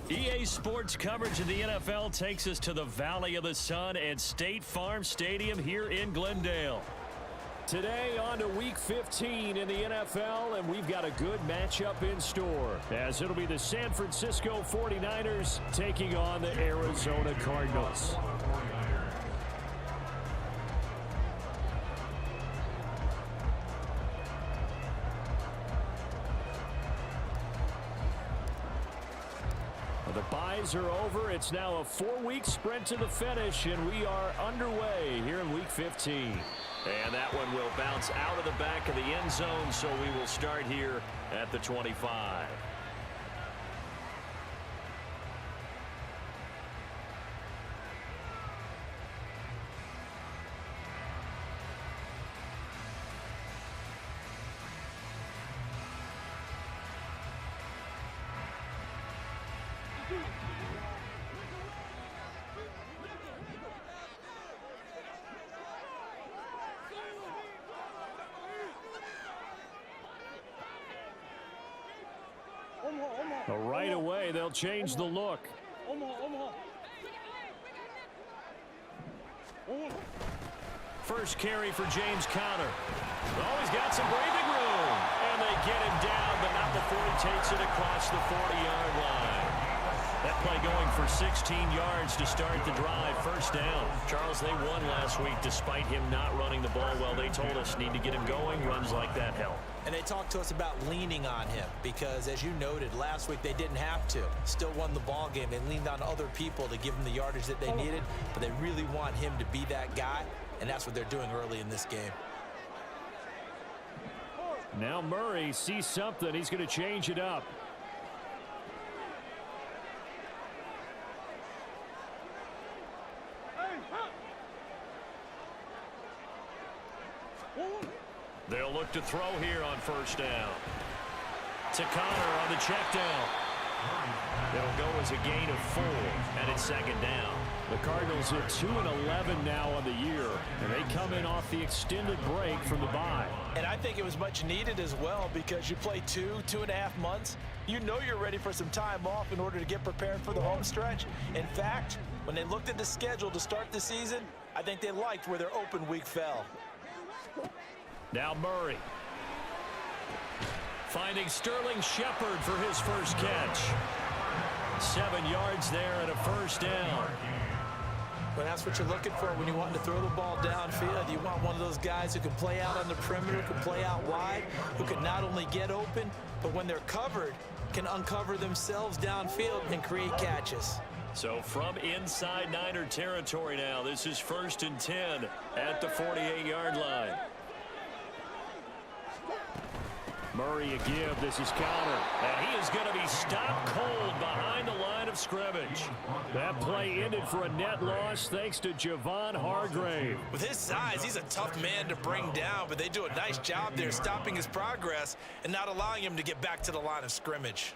EA Sports coverage of the NFL takes us to the Valley of the Sun at State Farm Stadium here in Glendale. Today on to Week 15 in the NFL, and we've got a good matchup in store, as it'll be the San Francisco 49ers taking on the Arizona Cardinals. The byes are over. It's now a 4-week sprint to the finish, and we are underway here in Week 15. And that one will bounce out of the back of the end zone, so we will start here at the 25. Right away, they'll change the look. First carry for James Conner. Oh, he's got some breathing room. And they get him down, but not before he takes it across the 40-yard line. That play going for 16 yards to start the drive. First down. Charles, they won last week despite him not running the ball well. They told us need to get him going. Runs like that help. And they talked to us about leaning on him because, as you noted, last week they didn't have to. Still won the ball game. They leaned on other people to give them the yardage that they needed, but they really want him to be that guy, and that's what they're doing early in this game. Now Murray sees something. He's going to change it up. They'll look to throw here on first down. To Conner on the check down. It'll go as a gain of 4, and it's second down. The Cardinals are 2-11 now on the year, and they come in off the extended break from the bye. And I think it was much needed as well because you play 2.5 months. You know you're ready for some time off in order to get prepared for the home stretch. In fact, when they looked at the schedule to start the season, I think they liked where their open week fell. Now Murray. Finding Sterling Shepard for his first catch. 7 yards there and a first down. Well, that's what you're looking for when you want to throw the ball downfield. You want one of those guys who can play out on the perimeter, can play out wide, who can not only get open, but when they're covered, can uncover themselves downfield and create catches. So from inside Niner territory now, this is 1st and 10 at the 48-yard line. Murray a give. This is Conner. And he is going to be stopped cold behind the line of scrimmage. That play ended for a net loss thanks to Javon Hargrave. With his size, he's a tough man to bring down, but they do a nice job there stopping his progress and not allowing him to get back to the line of scrimmage.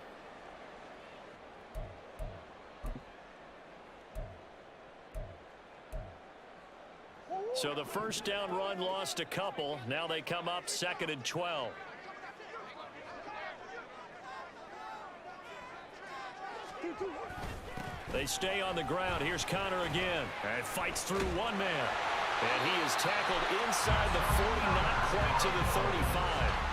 So the first down run lost a couple. Now they come up 2nd and 12. They stay on the ground. Here's Conner again. And fights through one man. And he is tackled inside the 40, not quite to the 35.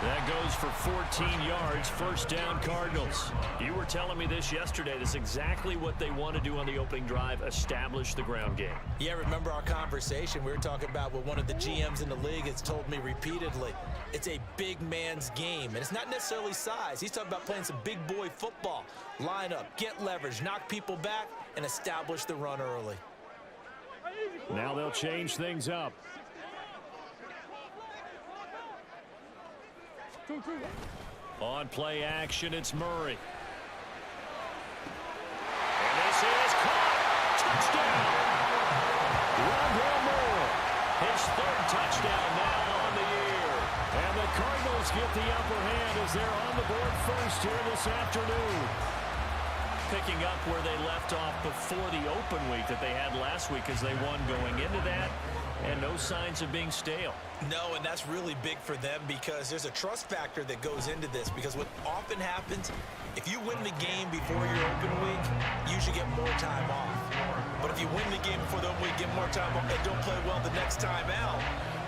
That goes for 14 yards. First down, Cardinals. You were telling me this yesterday. This is exactly what they want to do on the opening drive, establish the ground game. Yeah, remember our conversation? We were talking about what one of the GMs in the league has told me repeatedly. It's a big man's game, and it's not necessarily size. He's talking about playing some big boy football. Line up, get leverage, knock people back, and establish the run early. Now they'll change things up. On play action, it's Murray. And this is caught. Touchdown. Rondell Moore. His 3rd touchdown now on the year. And the Cardinals get the upper hand as they're on the board first here this afternoon. picking up where they left off before the open week that they had last week as they won going into that, and no signs of being stale. No, and that's really big for them because there's a trust factor that goes into this, because what often happens, if you win the game before your open week, you should get more time off. But if you win the game before the open week, get more time off, and don't play well the next time out,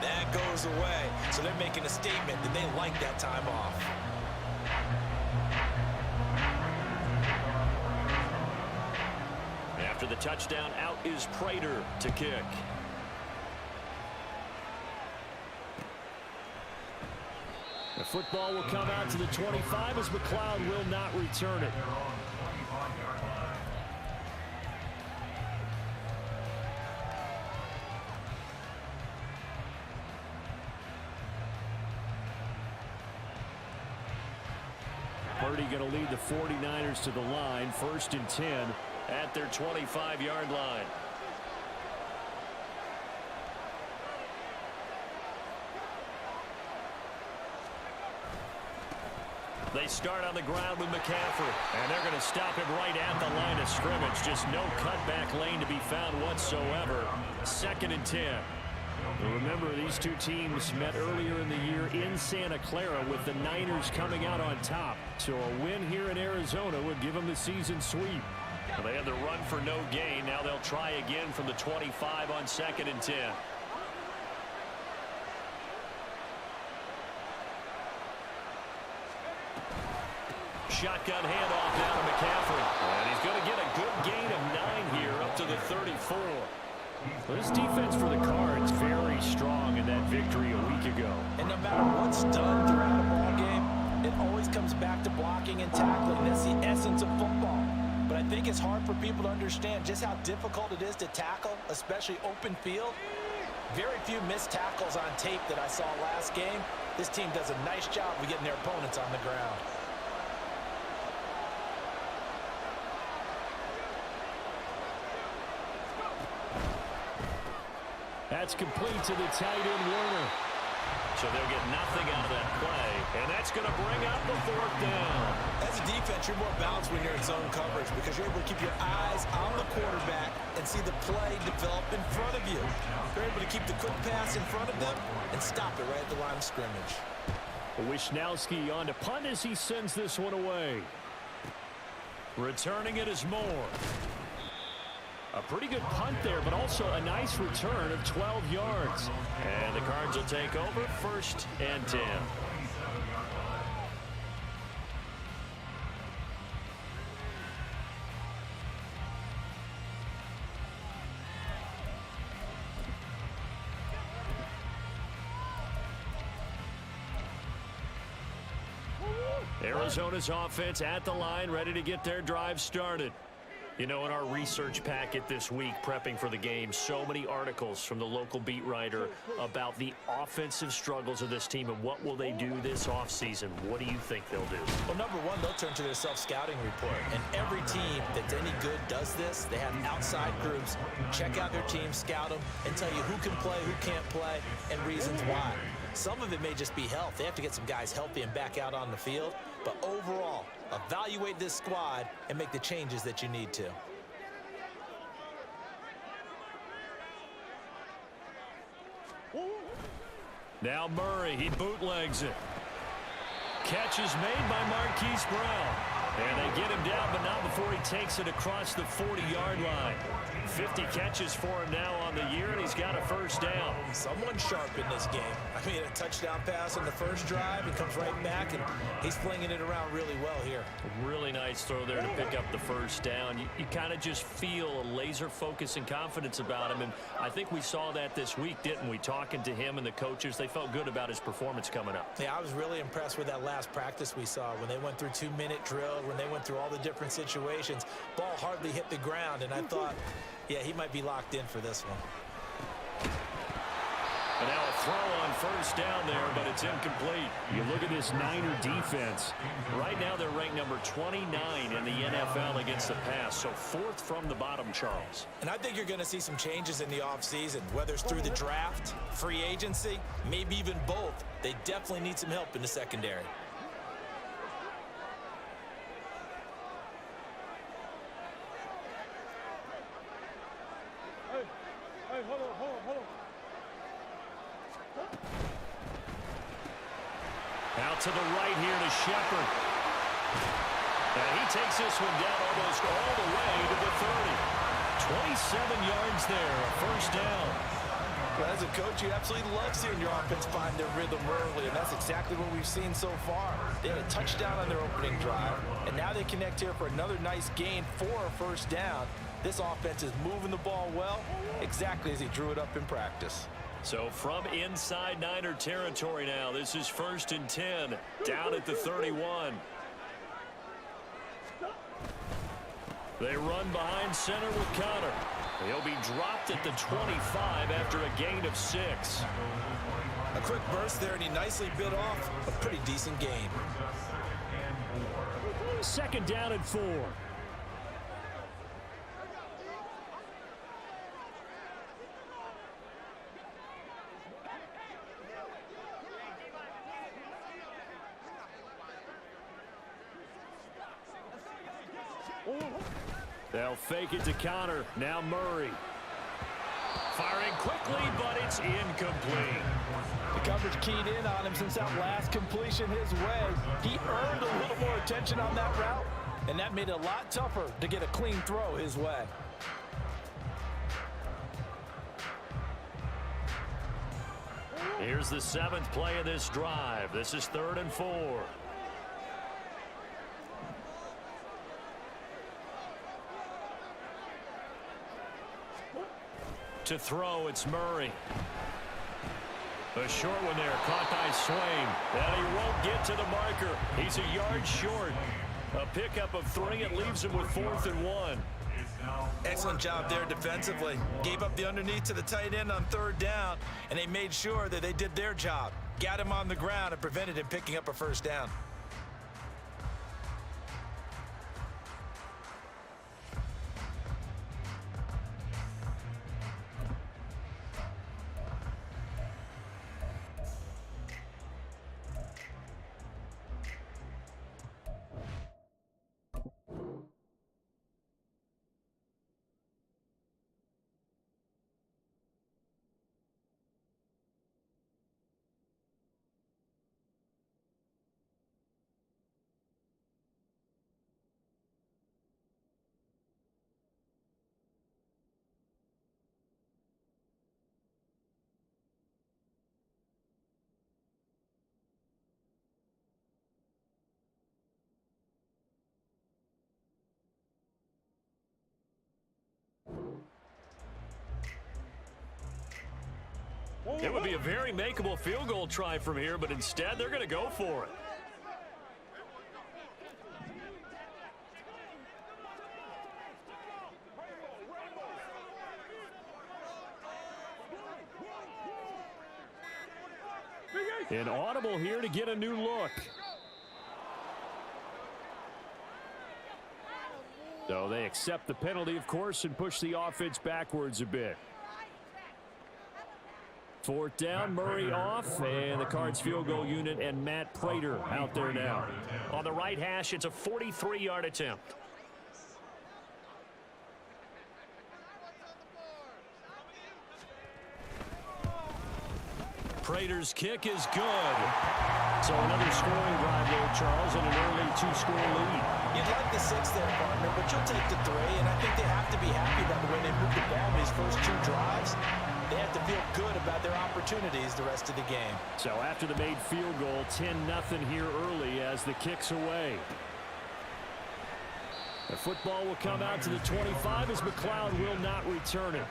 that goes away. So they're making a statement that they like that time off. After the touchdown, out is Prater to kick. The football will come out to the 25 as McLeod will not return it. Purdy going to lead the 49ers to the line, 1st and 10 at their 25-yard line. They start on the ground with McCaffrey, and they're going to stop him right at the line of scrimmage. Just no cutback lane to be found whatsoever. 2nd and 10. Remember, these two teams met earlier in the year in Santa Clara with the Niners coming out on top. So a win here in Arizona would give them the season sweep. Well, they had the run for no gain. Now they'll try again from the 25 on 2nd and 10. Shotgun handoff down to McCaffrey. And he's going to get a good gain of 9 here up to the 34. Well, this defense for the Cards very strong in that victory a week ago. And no matter what's done throughout a ball game, it always comes back to blocking and tackling. That's the essence of football. But I think it's hard for people to understand just how difficult it is to tackle, especially open field. Very few missed tackles on tape that I saw last game. This team does a nice job of getting their opponents on the ground. That's complete to the tight end, Warner. So they'll get nothing out of that play, and that's going to bring up the 4th down. As a defense, you're more balanced when you're in zone coverage because you're able to keep your eyes on the quarterback and see the play develop in front of you. You're able to keep the quick pass in front of them and stop it right at the line of scrimmage. Wisnowski on to punt as he sends this one away. Returning it is Moore. A pretty good punt there, but also a nice return of 12 yards. And the Cards will take over, 1st and 10. Arizona's offense at the line, ready to get their drive started. You know, in our research packet this week, prepping for the game, so many articles from the local beat writer about the offensive struggles of this team and what will they do this offseason. What do you think they'll do? Well, number one, they'll turn to their self-scouting report. And every team that's any good does this. They have outside groups. Check out their team, scout them, and tell you who can play, who can't play, and reasons why. Some of it may just be health. They have to get some guys healthy and back out on the field. But overall, evaluate this squad and make the changes that you need to. Now Murray, he bootlegs it. Catch is made by Marquise Brown. And they get him down, but not before he takes it across the 40-yard line. 50 catches for him now on the year, and he's got a 1st down. Someone sharp in this game. I mean, a touchdown pass on the first drive. He comes right back, and he's flinging it around really well here. Really nice throw there to pick up the 1st down. You kind of just feel a laser focus and confidence about him, and I think we saw that this week, didn't we? Talking to him and the coaches, they felt good about his performance coming up. Yeah, I was really impressed with that last practice we saw when they went through 2-minute drill, when they went through all the different situations. Ball hardly hit the ground, and I thought, yeah, he might be locked in for this one. And now a throw on 1st down there, but it's incomplete. You look at this Niner defense. Right now they're ranked number 29 in the NFL against the pass, so 4th from the bottom, Charles. And I think you're going to see some changes in the offseason, whether it's through the draft, free agency, maybe even both. They definitely need some help in the secondary. Out to the right here to Shepard. And he takes this one down almost all the way to the 30. 27 yards there, a first down. Well, as a coach, you absolutely love seeing your offense find their rhythm early, and that's exactly what we've seen so far. They had a touchdown on their opening drive, and now they connect here for another nice gain for a first down. This offense is moving the ball well, exactly as he drew it up in practice. So from inside Niner territory now, this is 1st and 10, down at the 31. They run behind center with Connor. He'll be dropped at the 25 after a gain of 6. A quick burst there, and he nicely bit off a pretty decent gain. 2nd down and 4. They'll fake it to Connor. Now Murray. Firing quickly, but it's incomplete. The coverage keyed in on him since that last completion his way. He earned a little more attention on that route, and that made it a lot tougher to get a clean throw his way. Here's the 7th play of this drive. This is 3rd and 4. To throw, it's Murray. A short one there, caught by Swain. And he won't get to the marker. He's a yard short. A pickup of 3. It leaves him with 4th and 1. Excellent job there defensively. Gave up the underneath to the tight end on 3rd down, and they made sure that they did their job. Got him on the ground and prevented him picking up a first down. It would be a very makeable field goal try from here, but instead they're going to go for it. An audible here to get a new look. So they accept the penalty, of course, and push the offense backwards a bit. 4th down, Murray off, and the Cards field goal unit and Matt Prater out there now. On the right hash, it's a 43-yard attempt. Prater's kick is good. So another scoring drive there, Charles, and an early 2-score lead. You'd like the 6 there, partner, but you'll take the 3, and I think they have to be happy about the way they moved the ball in these first 2 drives. They have to feel good about their opportunities the rest of the game. So after the made field goal, 10-0 here early as the kick's away. The football will come out to the 25 as McLeod will not return it.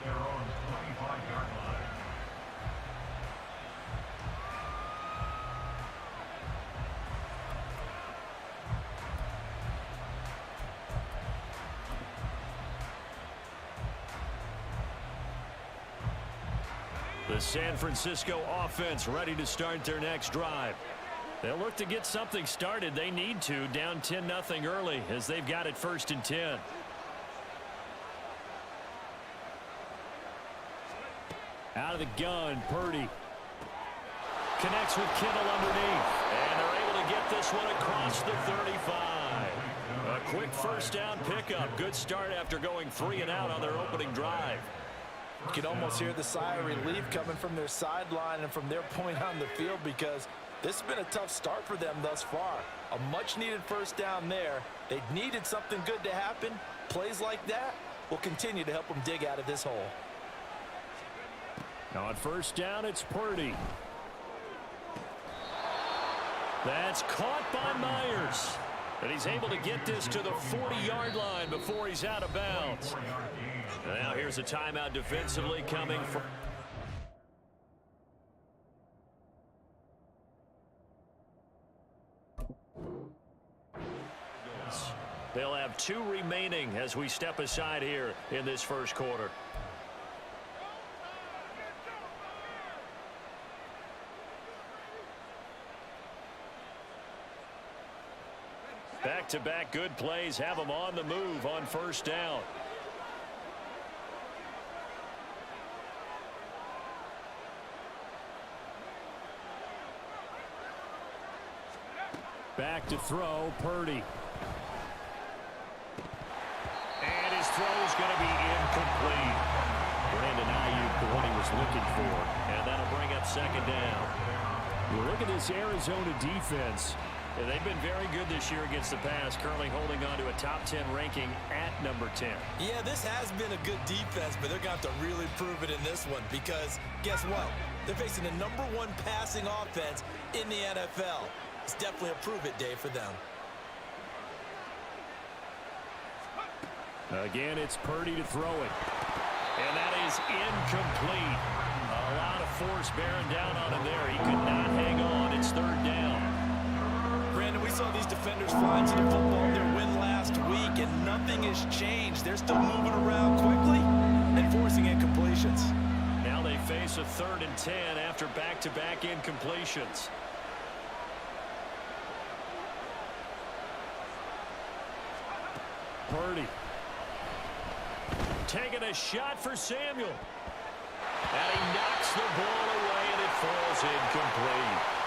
The San Francisco offense ready to start their next drive. They'll look to get something started. They need to, down 10-0 early as they've got it 1st and 10. Out of the gun, Purdy. Connects with Kittle underneath. And they're able to get this one across the 35. A quick 1st down pickup. Good start after going 3 and out on their opening drive. You can almost hear the sigh of relief coming from their sideline and from their point on the field, because this has been a tough start for them thus far. A much-needed first down there. They needed something good to happen. Plays like that will continue to help them dig out of this hole. Now on first down, it's Purdy. That's caught by Myers. And he's able to get this to the 40-yard line before he's out of bounds. And now here's a timeout defensively coming from... They'll have 2 remaining as we step aside here in this first quarter. Back-to-back good plays have them on the move on first down. Back to throw, Purdy. And his throw is going to be incomplete. Brandon Ayuk, the one he was looking for. And that'll bring up second down. You look at this Arizona defense. And they've been very good this year against the pass, currently holding on to a top 10 ranking at number 10. Yeah, this has been a good defense, but they're going to have to really prove it in this one, because guess what? They're facing the #1 passing offense in the NFL. It's definitely a prove-it day for them. Again, it's Purdy to throw it. And that is incomplete. A lot of force bearing down on him there. He could not hang on. It's third down. Brandon, we saw these defenders fly into the football in their win last week, and nothing has changed. They're still moving around quickly and forcing incompletions. Now they face a 3rd and 10 after back-to-back incompletions. Purdy. Taking a shot for Samuel. And he knocks the ball away, and it falls incomplete.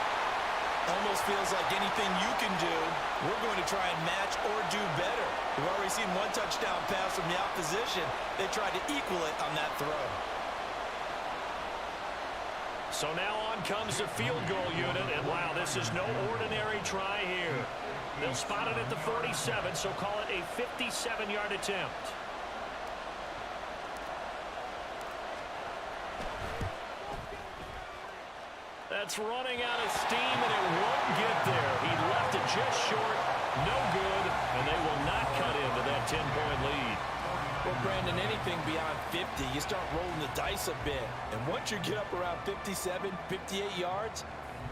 Almost feels like anything you can do, we're going to try and match or do better. We've already seen one touchdown pass from the opposition. They tried to equal it on that throw. So now on comes the field goal unit, and wow, this is no ordinary try here. They'll spot it at the 47, so call it a 57-yard attempt. That's running out of steam, and it won't get there. He left it just short, no good, and they will not cut into that 10-point lead. Well, Brandon, anything beyond 50, you start rolling the dice a bit. And once you get up around 57, 58 yards,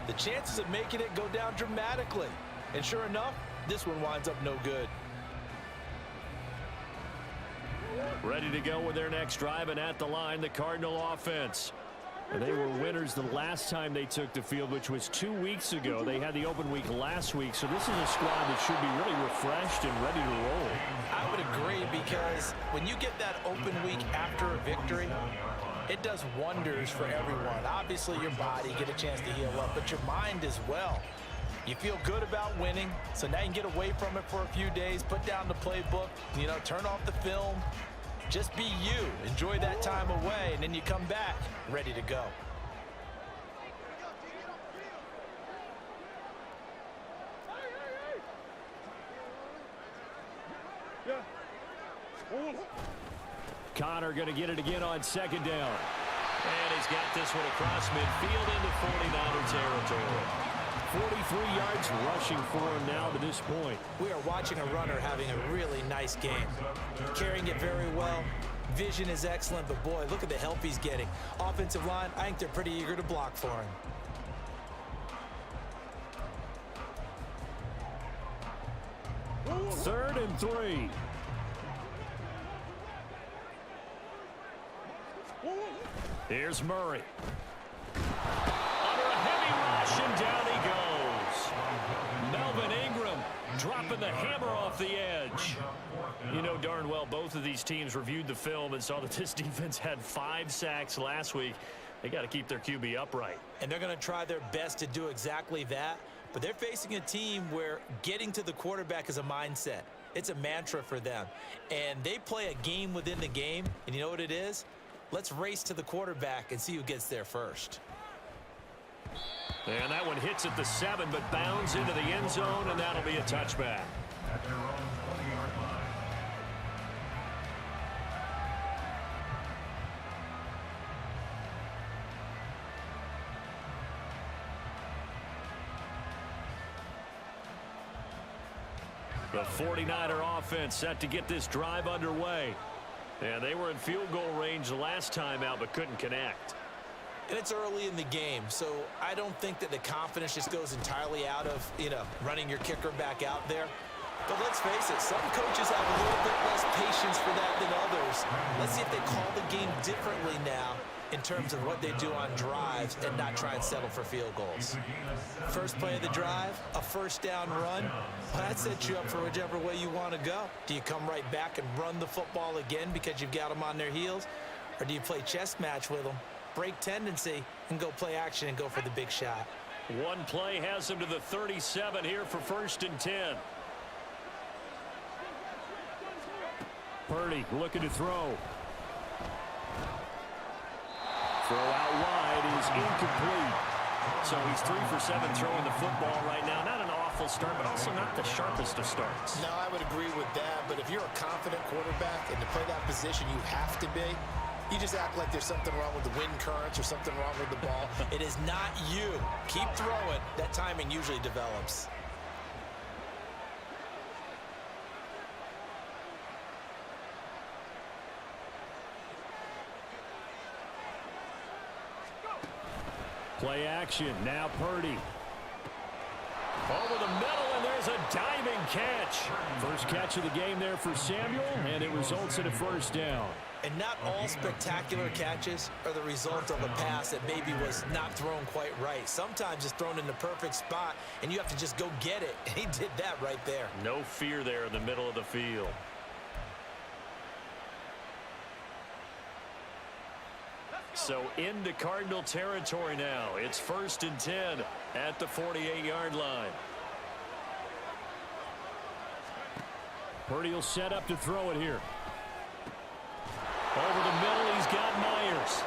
the chances of making it go down dramatically. And sure enough, this one winds up no good. Ready to go with their next drive, and at the line, the Cardinal offense. And they were winners the last time they took the field, which was 2 weeks ago. They had the open week last week, so this is a squad that should be really refreshed and ready to roll. I would agree, because when you get that open week after a victory, it does wonders for everyone. Obviously, your body get a chance to heal up, but your mind as well. You feel good about winning, so now you can get away from it for a few days, put down the playbook, turn off the film. Just be you. Enjoy that time away, and then you come back ready to go. Connor going to get it again on second down. And he's got this one across midfield into 49er territory. 43 yards rushing for him now to this point. We are watching a runner having a really nice game. Carrying it very well. Vision is excellent, but boy, look at the help he's getting. Offensive line, I think they're pretty eager to block for him. Third and 3. Here's Murray. Under a heavy rush, and down he goes. Melvin Ingram dropping the hammer off the edge. You know darn well both of these teams reviewed the film and saw that this defense had 5 sacks last week. They got to keep their QB upright. And they're going to try their best to do exactly that. But they're facing a team where getting to the quarterback is a mindset. It's a mantra for them. And they play a game within the game. And you know what it is? Let's race to the quarterback and see who gets there first. And that one hits at the 7, but bounds into the end zone, and that'll be a touchback. At their own 20-yard line. The 49er offense set to get this drive underway. And they were in field goal range the last time out, but couldn't connect. And it's early in the game, so I don't think that the confidence just goes entirely out of, running your kicker back out there. But let's face it, some coaches have a little bit less patience for that than others. Let's see if they call the game differently now in terms of what they do on drives and not try and settle for field goals. First play of the drive, a first down run. Well, that sets you up for whichever way you want to go. Do you come right back and run the football again because you've got them on their heels? Or do you play chess match with them, break tendency, and go play action and go for the big shot? One play has them to the 37 here for 1st and 10. Purdy looking to throw. Throw out wide is incomplete. So he's 3 for 7 throwing the football right now. Not an awful start, but also not the sharpest of starts. No, I would agree with that. But if you're a confident quarterback and to play that position you have to be, you just act like there's something wrong with the wind currents or something wrong with the ball. It is not you. Keep throwing. That timing usually develops. Play action. Now Purdy. Over the middle, and there's a diving catch. First catch of the game there for Samuel, and it results in a first down. And not all spectacular catches are the result of a pass that maybe was not thrown quite right. Sometimes it's thrown in the perfect spot, and you have to just go get it. And he did that right there. No fear there in the middle of the field. So into Cardinal territory now. It's 1st and 10 at the 48-yard line. Purdy will set up to throw it here. Over the middle, he's got Myers.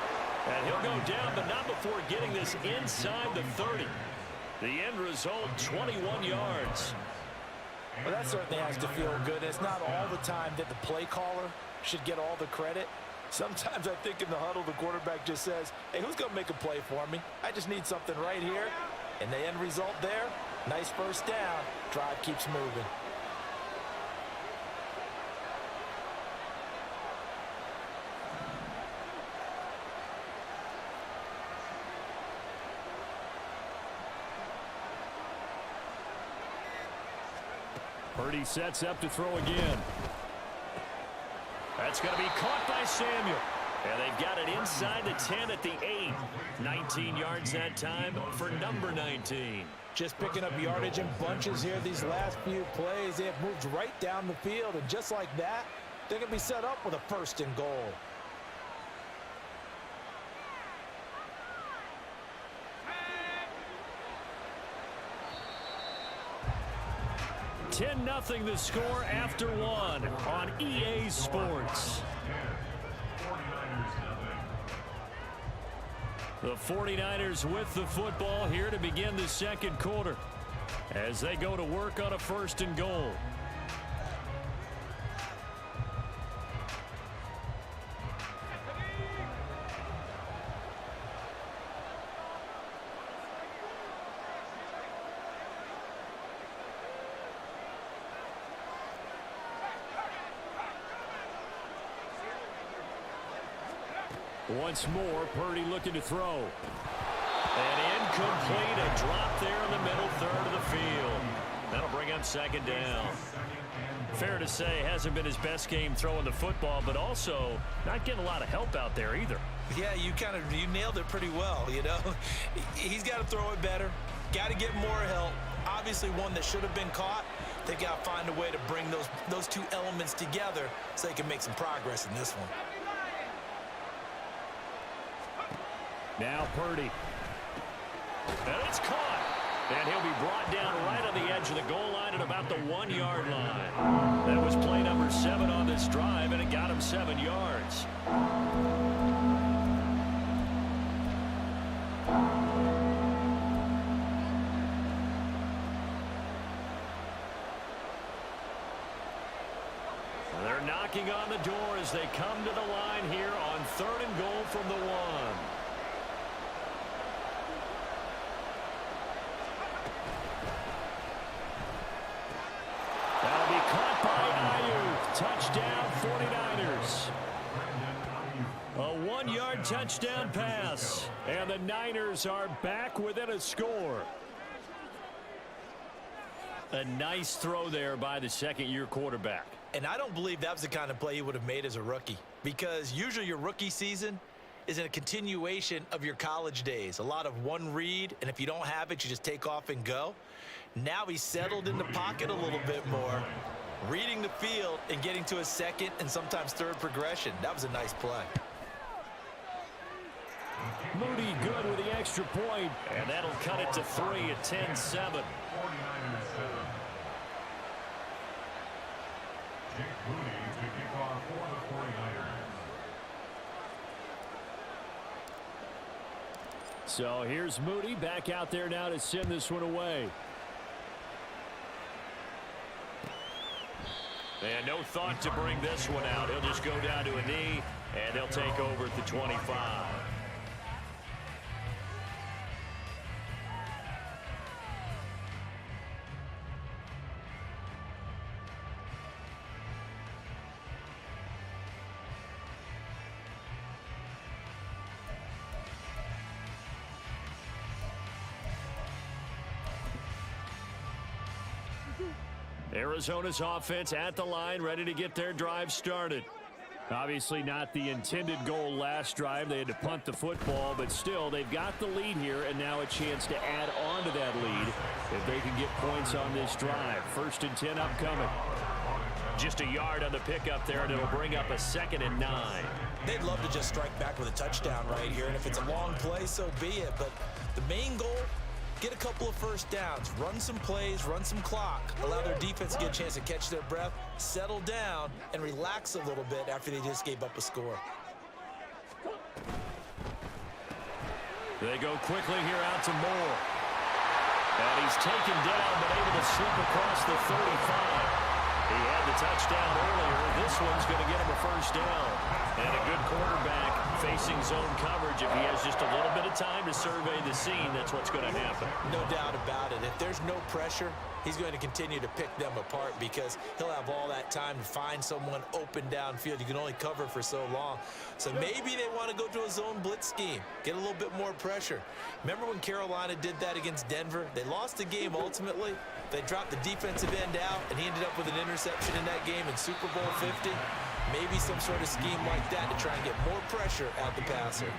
And he'll go down, but not before getting this inside the 30. The end result, 21 yards. Well, that certainly has to feel good. It's not all the time that the play caller should get all the credit. Sometimes I think in the huddle, the quarterback just says, hey, who's going to make a play for me? I just need something right here. And the end result there, nice first down. Drive keeps moving. Purdy sets up to throw again. That's going to be caught by Samuel. And they've got it inside the 10 at the 8. 19 yards that time for number 19. Just picking up yardage in bunches here these last few plays. They have moved right down the field, and just like that, they're going to be set up with a 1st and goal. Ten 0 the score after 1 on EA Sports. The 49ers with the football here to begin the second quarter as they go to work on a 1st and goal. Once more, Purdy looking to throw. And incomplete, a drop there in the middle third of the field. That'll bring up 2nd down. Fair to say, hasn't been his best game throwing the football, but also not getting a lot of help out there either. Yeah, you nailed it pretty well, He's got to throw it better. Got to get more help. Obviously one that should have been caught. They got to find a way to bring those two elements together so they can make some progress in this one. Now Purdy. And it's caught. And he'll be brought down right on the edge of the goal line at about the 1-yard line. That was play number 7 on this drive, and it got him 7 yards. knocking on the door as they come to the line here on 3rd and goal from the 1. That'll be caught by Ayuk. Touchdown 49ers. A 1-yard touchdown pass. And the Niners are back within a score. A nice throw there by the second-year quarterback. And I don't believe that was the kind of play he would have made as a rookie, because usually your rookie season is in a continuation of your college days. A lot of one read, and if you don't have it, you just take off and go. Now he's settled in the pocket a little bit more, reading the field and getting to a second and sometimes third progression. That was a nice play. Moody good with the extra point, and that'll cut it to 3 at 10-7. So here's Moody back out there now to send this one away. And no thought to bring this one out. He'll just go down to a knee, and they'll take over at the 25. Arizona's offense at the line, ready to get their drive started. Obviously not the intended goal last drive. They had to punt the football, but still, they've got the lead here, and now a chance to add on to that lead if they can get points on this drive. 1st and 10 upcoming. Just a yard on the pickup there, and it'll bring up a 2nd and 9. They'd love to just strike back with a touchdown right here, and if it's a long play, so be it. But the main goal, get a couple of first downs, run some plays, run some clock, allow their defense to get a chance to catch their breath, settle down, and relax a little bit after they just gave up a score. They go quickly here out to Moore. And he's taken down, but able to slip across the 35. He had the touchdown earlier. This one's going to get him a first down. And a good quarterback facing zone coverage. If he has just a little bit of time to survey the scene, that's what's going to happen. No doubt about it. If there's no pressure, he's going to continue to pick them apart because he'll have all that time to find someone open downfield. You can only cover for so long. So maybe they want to go to a zone blitz scheme, get a little bit more pressure. Remember when Carolina did that against Denver? They lost the game ultimately. They dropped the defensive end out, and he ended up with an interception in that game in Super Bowl 50. Maybe some sort of scheme like that to try and get more pressure at the passer.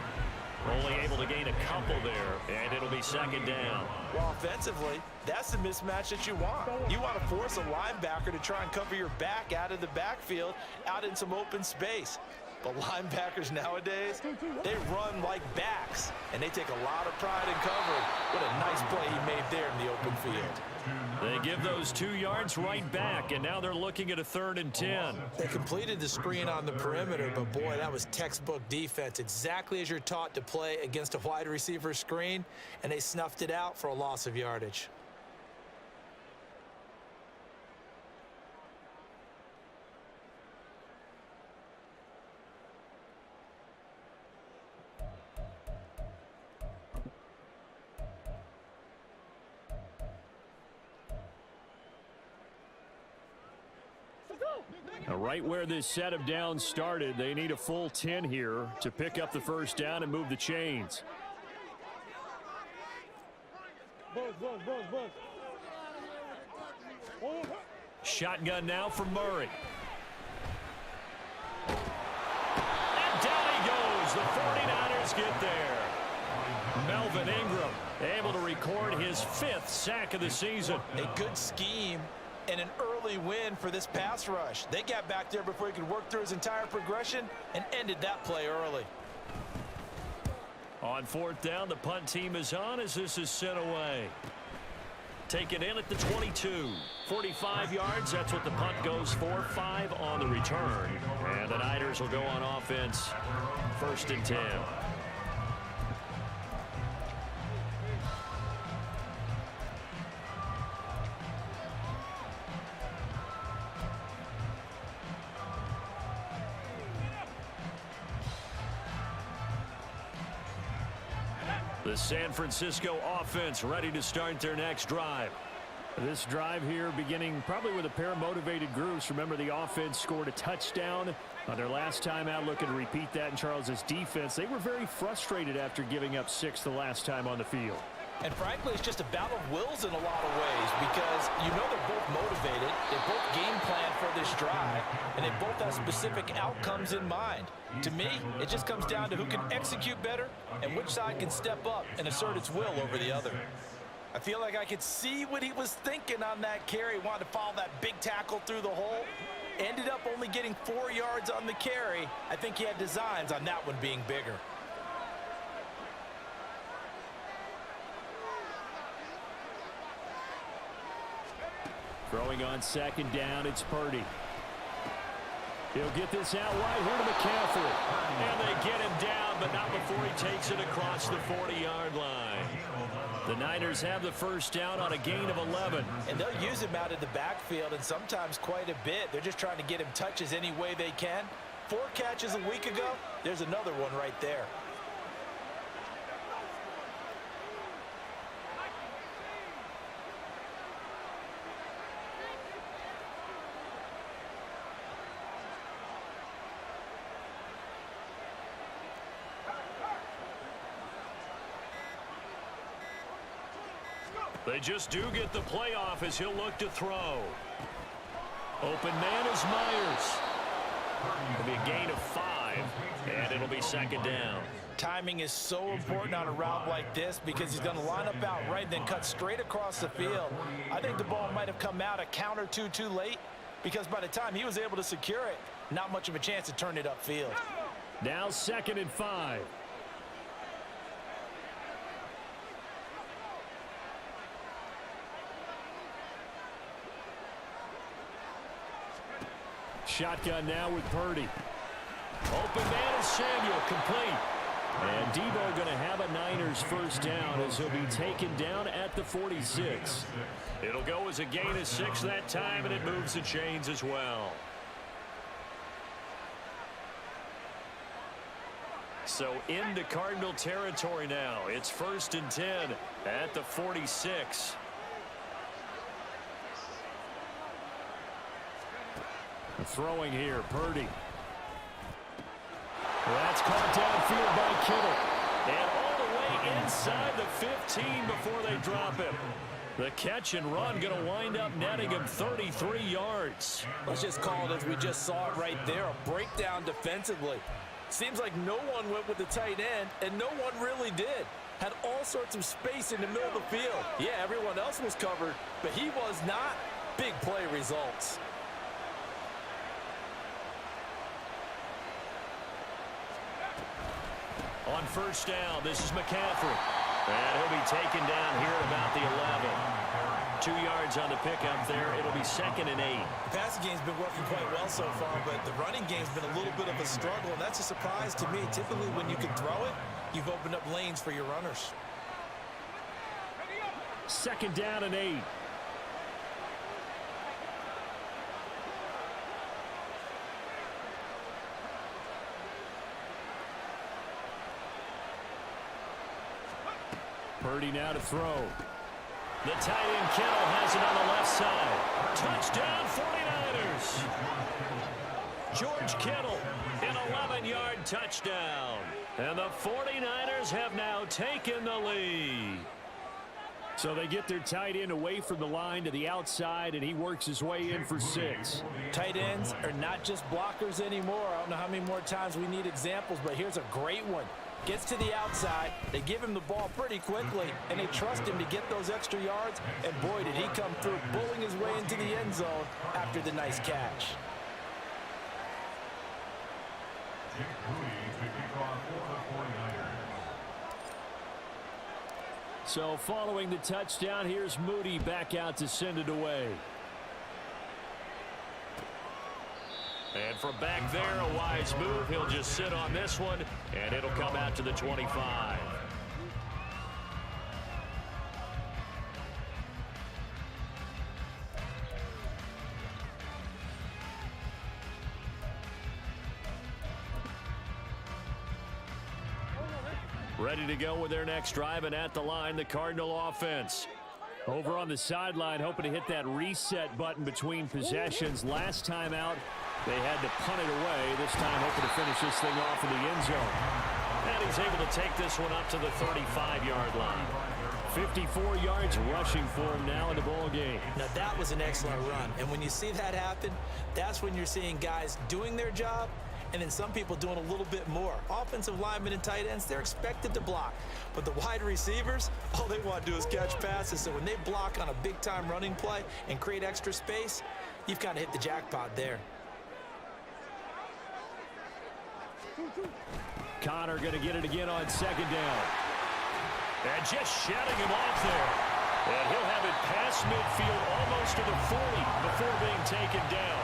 Only able to gain a couple there, and it'll be 2nd down. Well, offensively, that's the mismatch that you want. You want to force a linebacker to try and cover your back out of the backfield, out in some open space. But linebackers nowadays, they run like backs, and they take a lot of pride in covering. What a nice play he made there in the open field. They give those 2 yards right back, and now they're looking at a 3rd and 10. They completed the screen on the perimeter, but boy, that was textbook defense. Exactly as you're taught to play against a wide receiver screen, and they snuffed it out for a loss of yardage. Right where this set of downs started, they need a full 10 here to pick up the first down and move the chains. Shotgun now for Murray. And down he goes. The 49ers get there. Melvin Ingram able to record his 5th sack of the season. A good scheme and an early win for this pass rush. They got back there before he could work through his entire progression and ended that play early. On 4th down, the punt team is on as this is sent away. Taken in at the 22. 45 yards, that's what the punt goes for. 5 on the return. And the Niners will go on offense. 1st and 10. The San Francisco offense ready to start their next drive. This drive here beginning probably with a pair of motivated groups. Remember, the offense scored a touchdown on their last time out, looking to repeat that in Charles' defense. They were very frustrated after giving up 6 the last time on the field. And frankly, it's just a battle of wills in a lot of ways because you know they're both motivated, they both game plan for this drive, and they both have specific outcomes in mind. To me, it just comes down to who can execute better and which side can step up and assert its will over the other. I feel like I could see what he was thinking on that carry. Wanted to follow that big tackle through the hole. Ended up only getting 4 yards on the carry. I think he had designs on that one being bigger. Throwing on second down, it's Purdy. He'll get this out wide here to McCaffrey. And they get him down, but not before he takes it across the 40-yard line. The Niners have the first down on a gain of 11. And they'll use him out of the backfield, and sometimes quite a bit. They're just trying to get him touches any way they can. 4 catches a week ago, there's another one right there. They just do get the playoff as he'll look to throw. Open man is Myers. It'll be a gain of 5, and it'll be second down. Timing is so important on a route like this because he's going to line up out right and then cut straight across the field. I think the ball might have come out a count or two too late because by the time he was able to secure it, not much of a chance to turn it upfield. Now 2nd and 5. Shotgun now with Purdy. Open man is Samuel, complete. And Debo going to have a Niners first down as he'll be taken down at the 46. It'll go as a gain of 6 that time, and it moves the chains as well. So into Cardinal territory now. It's 1st and 10 at the 46. Throwing here, Purdy. That's caught downfield by Kittle. And all the way inside the 15 before they drop him. The catch and run going to wind up netting him 33 yards. Let's just call it as we just saw it right there, a breakdown defensively. Seems like no one went with the tight end, and no one really did. Had all sorts of space in the middle of the field. Yeah, everyone else was covered, but he was not. Big play results. On first down, this is McCaffrey. And he'll be taken down here at about the 11. 2 yards on the pickup there. It'll be 2nd and 8. The passing game's been working quite well so far, but the running game's been a little bit of a struggle, and that's a surprise to me. Typically, when you can throw it, you've opened up lanes for your runners. 2nd down and 8. Purdy now to throw. The tight end Kittle has it on the left side. Touchdown 49ers. George Kittle, an 11-yard touchdown. And the 49ers have now taken the lead. So they get their tight end away from the line to the outside, and he works his way in for 6. Tight ends are not just blockers anymore. I don't know how many more times we need examples, but here's a great one. Gets to the outside, they give him the ball pretty quickly, and they trust him to get those extra yards, and boy, did he come through, bulling his way into the end zone after the nice catch. So following the touchdown, here's Moody back out to send it away. And from back there, a wise move. He'll just sit on this one, and it'll come out to the 25. Ready to go with their next drive, and at the line, the Cardinal offense. Over on the sideline, hoping to hit that reset button between possessions. Last time out, they had to punt it away. This time, hoping to finish this thing off in the end zone. And he's able to take this one up to the 35-yard line. 54 yards rushing for him now in the ball game. Now, that was an excellent run. And when you see that happen, that's when you're seeing guys doing their job and then some people doing a little bit more. Offensive linemen and tight ends, they're expected to block. But the wide receivers, all they want to do is catch passes. So when they block on a big-time running play and create extra space, you've kind of hit the jackpot there. Connor going to get it again on second down. And just shutting him off there. And he'll have it past midfield almost to the 40 before being taken down.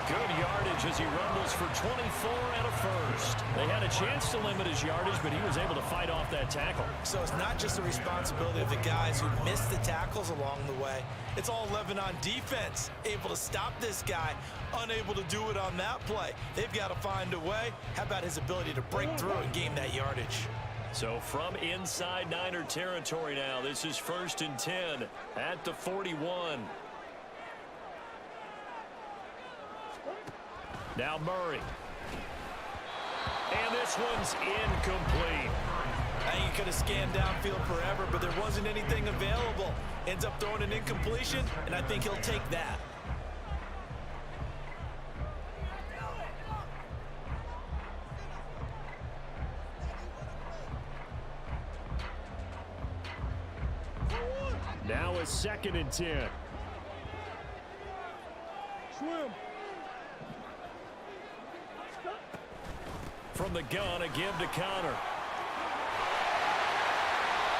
Good yardage as he rumbles for 24 and a first. They had a chance to limit his yardage, but he was able to fight off that tackle. So it's not just the responsibility of the guys who missed the tackles along the way. It's all 11 on defense, able to stop this guy, unable to do it on that play. They've got to find a way. How about his ability to break through and gain that yardage? So from inside Niner territory now, this is 1st and 10 at the 41. Now Murray. And this one's incomplete. I think he could have scanned downfield forever, but there wasn't anything available. Ends up throwing an incompletion, and I think he'll take that. Now it's 2nd and 10. Swim. From the gun, a give to Connor.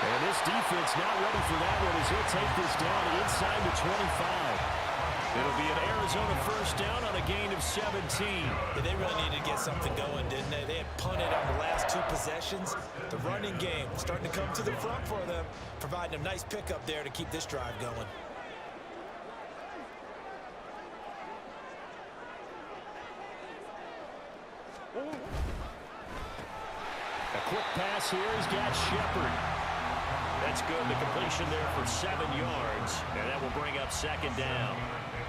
And this defense not ready for that one as he'll take this down inside the 25. It'll be an Arizona first down on a gain of 17. Yeah, they really needed to get something going, didn't they? They had punted on the last 2 possessions. The running game starting to come to the front for them, providing a nice pickup there to keep this drive going. A quick pass here. He's got Shepard. That's good. The completion there for 7 yards. And that will bring up 2nd down.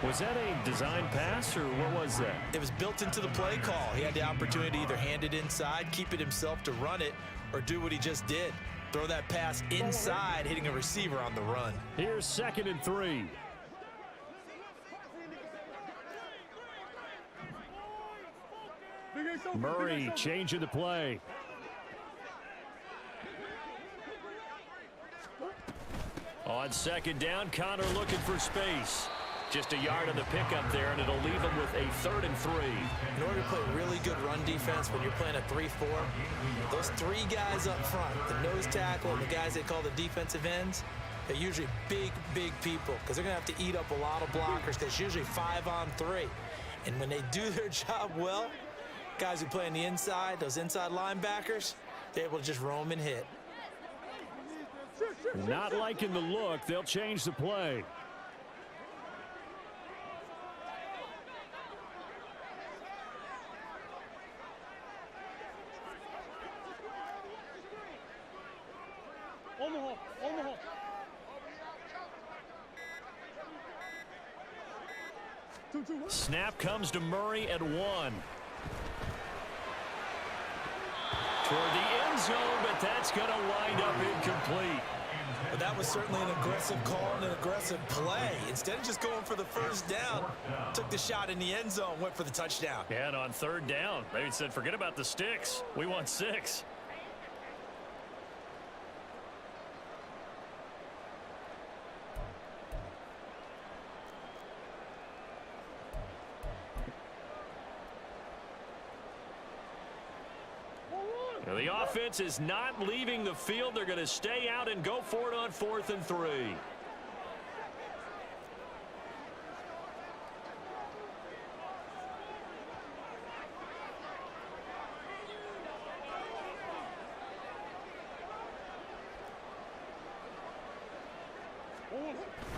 Was that a design pass, or what was that? It was built into the play call. He had the opportunity to either hand it inside, keep it himself to run it, or do what he just did. Throw that pass inside, hitting a receiver on the run. Here's 2nd and 3. Murray changing the play. On 2nd down, Connor looking for space. Just a yard on the pickup there, and it'll leave him with a 3rd and 3. In order to play really good run defense when you're playing a 3-4, those 3 guys up front, the nose tackle and the guys they call the defensive ends, they're usually big, big people because they're going to have to eat up a lot of blockers because it's usually 5 on 3. And when they do their job well, guys who play on the inside, those inside linebackers, they're able to just roam and hit. Not liking the look. They'll change the play. Omaha. Snap comes to Murray at 1. Toward the end zone, but that's going to wind up incomplete. But that was certainly an aggressive call and an aggressive play. Instead of just going for the first down, took the shot in the end zone, went for the touchdown. And on 3rd down, they said, forget about the sticks. We want 6. Now the offense is not leaving the field. They're going to stay out and go for it on 4th and 3.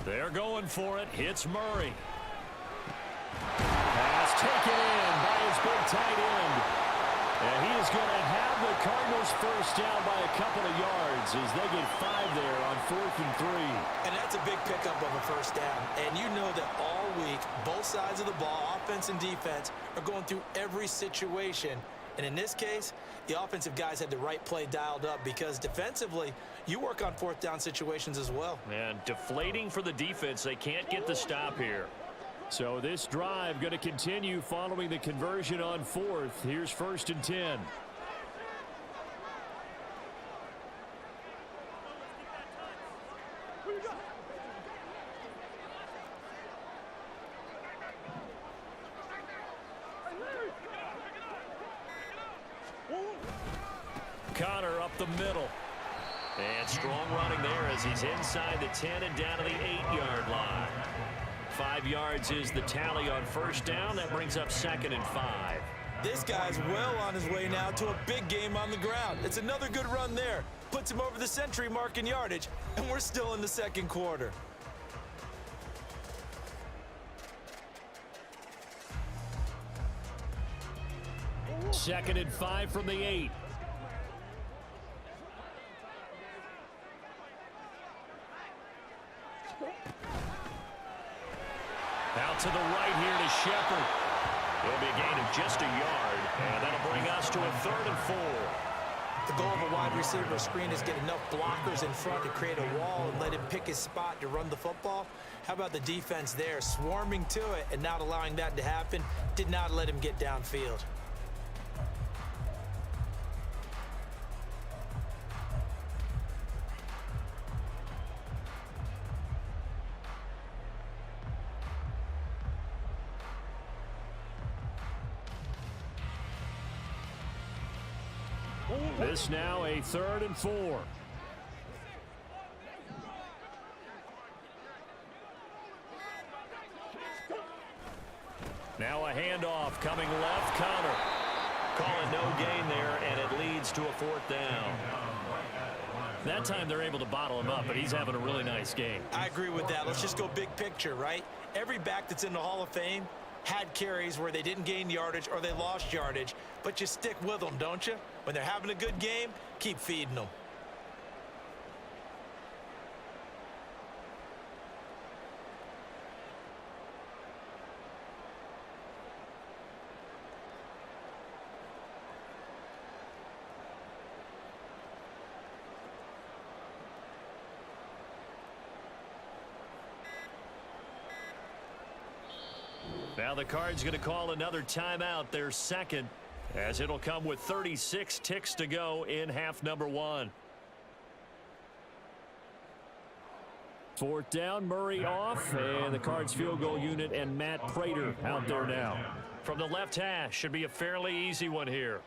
They're going for it. Hits Murray. Pass taken in by his big tight end. And he is going to have the Cardinals first down by a couple of yards as they get 5 there on 4th and 3. And that's a big pickup of a first down. And you know that all week, both sides of the ball, offense and defense, are going through every situation. And in this case, the offensive guys had the right play dialed up because defensively, you work on 4th down situations as well. And deflating for the defense. They can't get the stop here. So this drive going to continue following the conversion on 4th. Here's 1st and 10. Connor up the middle. And strong running there as he's inside the 10 and down to the 8-yard line. 5 yards is the tally on first down. That brings up 2nd and 5. This guy's well on his way now to a big game on the ground. It's another good run there. Puts him over the century mark in yardage, and we're still in the second quarter. Second and 5 from the 8. Out to the right here to Shepard. It'll be a gain of just a yard, and that'll bring us to a 3rd and 4. The goal of a wide receiver screen is get enough blockers in front to create a wall and let him pick his spot to run the football. How about the defense there, swarming to it and not allowing that to happen? Did not let him get downfield. This now a 3rd and 4. Now a handoff coming left. Connor. Calling no gain there, and it leads to a 4th down. That time they're able to bottle him up, but he's having a really nice game. I agree with that. Let's just go big picture, right? Every back that's in the Hall of Fame had carries where they didn't gain yardage or they lost yardage, but you stick with them, don't you? When they're having a good game, keep feeding them. Now the Cards going to call another timeout, their second, as it'll come with 36 ticks to go in half number 1. 4th down, Murray off, and the Cards field goal unit and Matt Prater out there now. From the left hash, should be a fairly easy one here.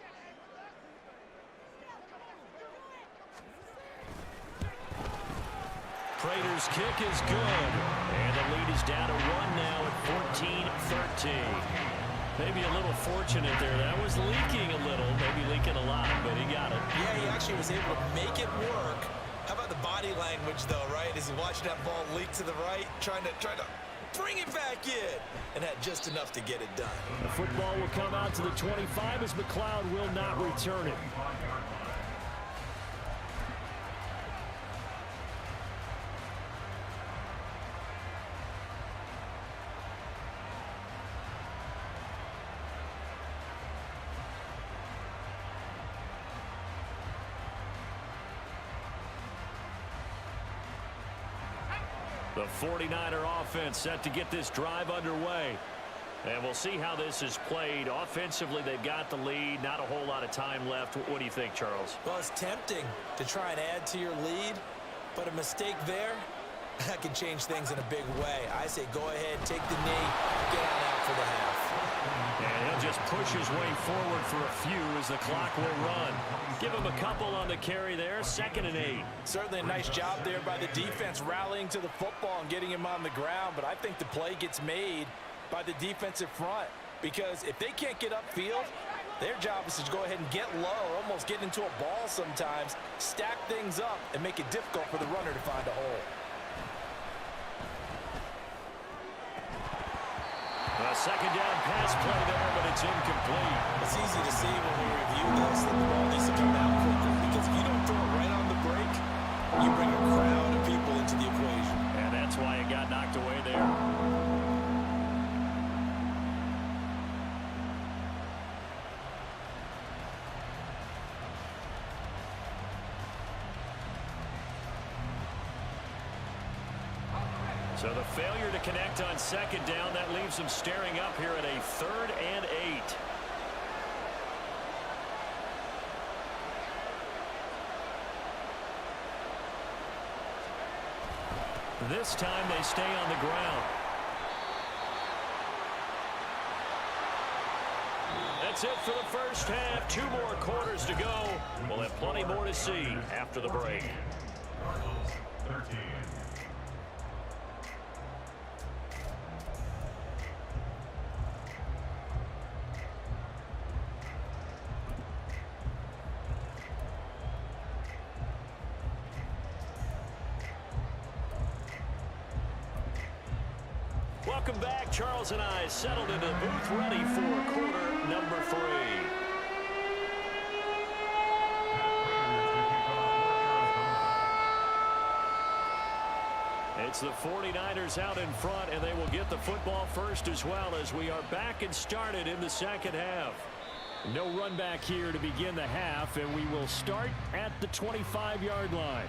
Prater's kick is good, and the lead is down to 1 now at 14-13. Maybe a little fortunate there. That was leaking a little, maybe leaking a lot, but he got it. Yeah, he actually was able to make it work. How about the body language, though, right? As he watched that ball leak to the right, trying to bring it back in, and had just enough to get it done. The football will come out to the 25 as McLeod will not return it. The 49er offense set to get this drive underway. And we'll see how this is played. Offensively, they've got the lead. Not a whole lot of time left. What do you think, Charles? Well, it's tempting to try and add to your lead, but a mistake there, that can change things in a big way. I say go ahead, take the knee, get on out for the half. And he'll just push his way forward for a few as the clock will run. Give him a couple on the carry there. 2nd and 8. Certainly a nice job there by the defense rallying to the football and getting him on the ground, but I think the play gets made by the defensive front, because if they can't get upfield, their job is to go ahead and get low, almost get into a ball sometimes, stack things up, and make it difficult for the runner to find a hole. A 2nd down pass play there, but it's incomplete. It's easy to see when we review this that the ball needs to come out quickly So the failure to connect on second down, that leaves them staring up here at a 3rd and 8. This time they stay on the ground. That's it for the first half. 2 more quarters to go. We'll have plenty more to see after the break. 13. Welcome back. Charles and I settled into the booth, ready for quarter number 3. It's the 49ers out in front, and they will get the football first as well as we are back and started in the second half. No run back here to begin the half, and we will start at the 25-yard line.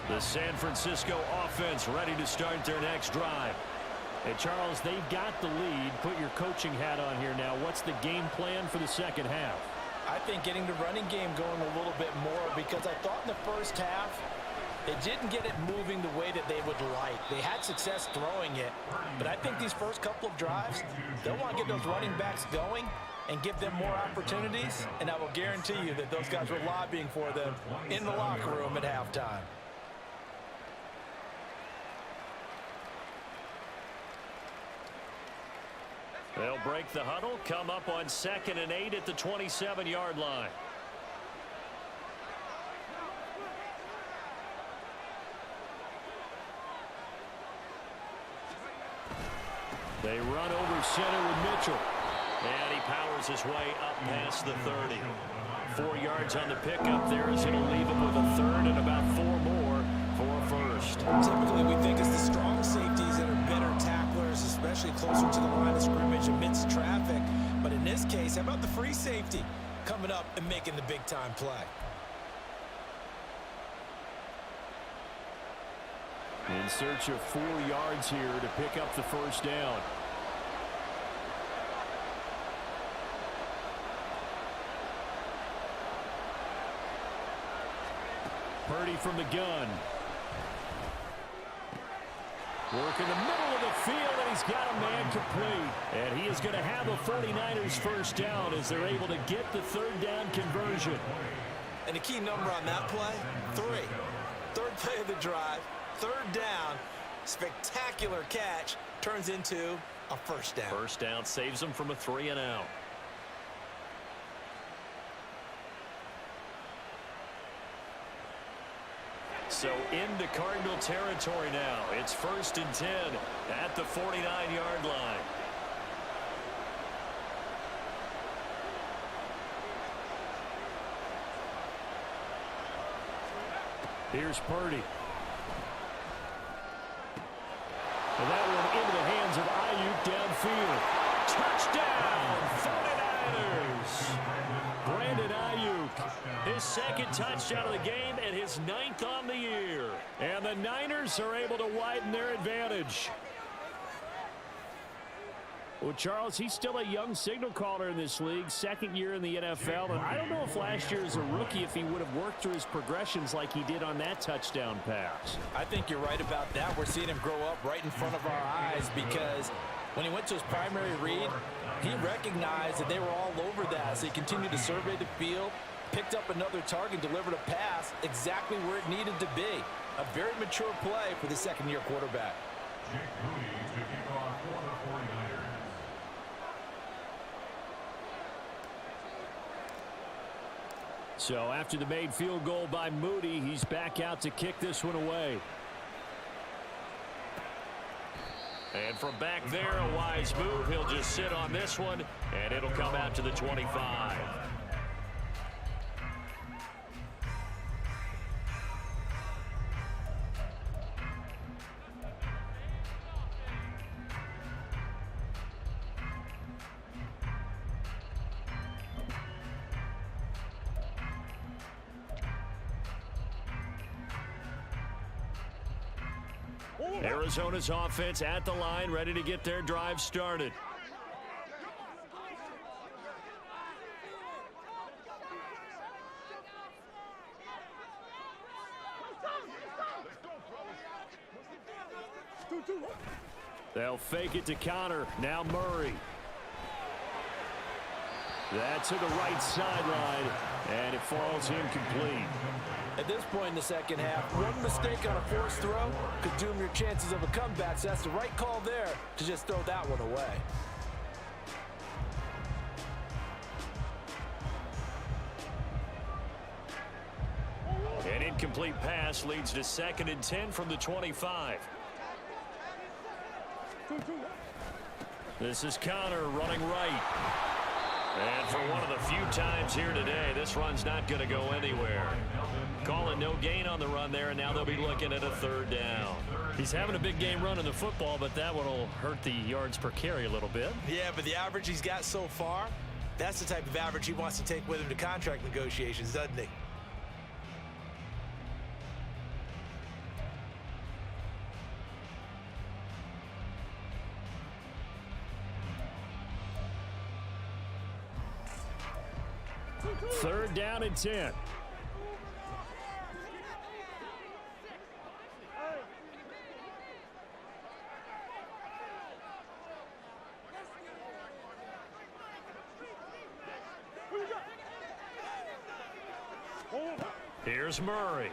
The San Francisco offense ready to start their next drive. Hey, Charles, they've got the lead. Put your coaching hat on here now. What's the game plan for the second half? I think getting the running game going a little bit more, because I thought in the first half they didn't get it moving the way that they would like. They had success throwing it, but I think these first couple of drives, they'll want to get those running backs going and give them more opportunities, and I will guarantee you that those guys were lobbying for them in the locker room at halftime. They'll break the huddle, come up on 2nd and 8 at the 27-yard line. They run over center with Mitchell. And he powers his way up past the 30. 4 yards on the pickup there as it'll leave him with a 3rd and about 4 more for a first. Typically, we think it's the strong safeties that are better tacklers, especially closer to the line of scrimmage amidst traffic. But in this case, how about the free safety coming up and making the big-time play? In search of 4 yards here to pick up the first down. Purdy from the gun. Work in the middle of the field, and he's got a man complete. And he is going to have a 49ers first down as they're able to get the 3rd down conversion. And the key number on that play, 3. 3rd play of the drive, 3rd down, spectacular catch, turns into a first down. First down saves them from a 3 and out. So into Cardinal territory now. It's 1st and 10 at the 49-yard line. Here's Purdy. And that one into the hands of Ayuk downfield. Touchdown, 49ers. Brandon Ayuk, his 2nd touchdown of the game and his 9th on the year. And the Niners are able to widen their advantage. Well, Charles, he's still a young signal caller in this league, 2nd year in the NFL. And I don't know if last year as a rookie, if he would have worked through his progressions like he did on that touchdown pass. I think you're right about that. We're seeing him grow up right in front of our eyes, because when he went to his primary read, he recognized that they were all over that. So he continued to survey the field, picked up another target, delivered a pass exactly where it needed to be. A very mature play for the 2nd-year quarterback. Jake Moody to kick off for the 49ers. So after the made field goal by Moody, he's back out to kick this one away. And from back there, a wise move. He'll just sit on this one, and it'll come out to the 25. Arizona's offense at the line, ready to get their drive started. They'll fake it to Connor. Now Murray. That to the right sideline, and it falls incomplete. At this point in the second half, one mistake on a forced throw could doom your chances of a comeback, so that's the right call there to just throw that one away. An incomplete pass leads to 2nd and 10 from the 25. This is Connor running right. And for one of the few times here today, this run's not going to go anywhere. Calling no gain on the run there, and now they'll be looking at a 3rd down. He's having a big game running the football, but that one will hurt the yards per carry a little bit. Yeah, but the average he's got so far, that's the type of average he wants to take with him to contract negotiations, doesn't he? Third down and 10. Here's Murray.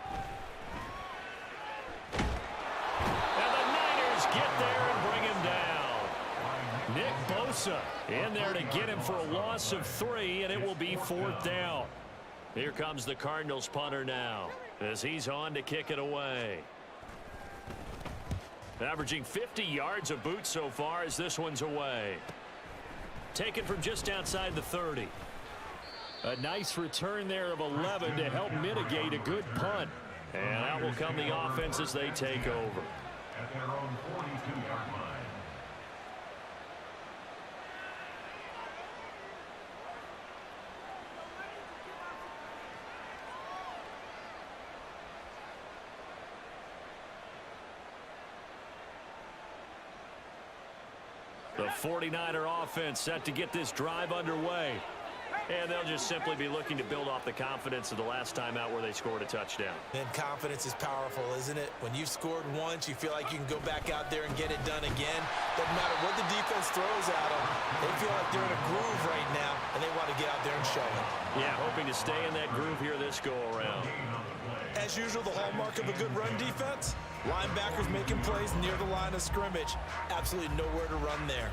And the Niners get there and bring him down. Nick Bosa in there to get him for a loss of 3, and it will be 4th down. Here comes the Cardinals punter now as he's on to kick it away. Averaging 50 yards a boot so far as this one's away. Taken from just outside the 30. A nice return there of 11 to help mitigate a good punt. And out will come the offense as they take over. At their own 42-yard line. The 49er offense set to get this drive underway. And they'll just simply be looking to build off the confidence of the last time out where they scored a touchdown. And confidence is powerful, isn't it? When you've scored once, you feel like you can go back out there and get it done again. Doesn't matter what the defense throws at them. They feel like they're in a groove right now, and they want to get out there and show it. Yeah, hoping to stay in that groove here this go-around. As usual, the hallmark of a good run defense, linebackers making plays near the line of scrimmage. Absolutely nowhere to run there.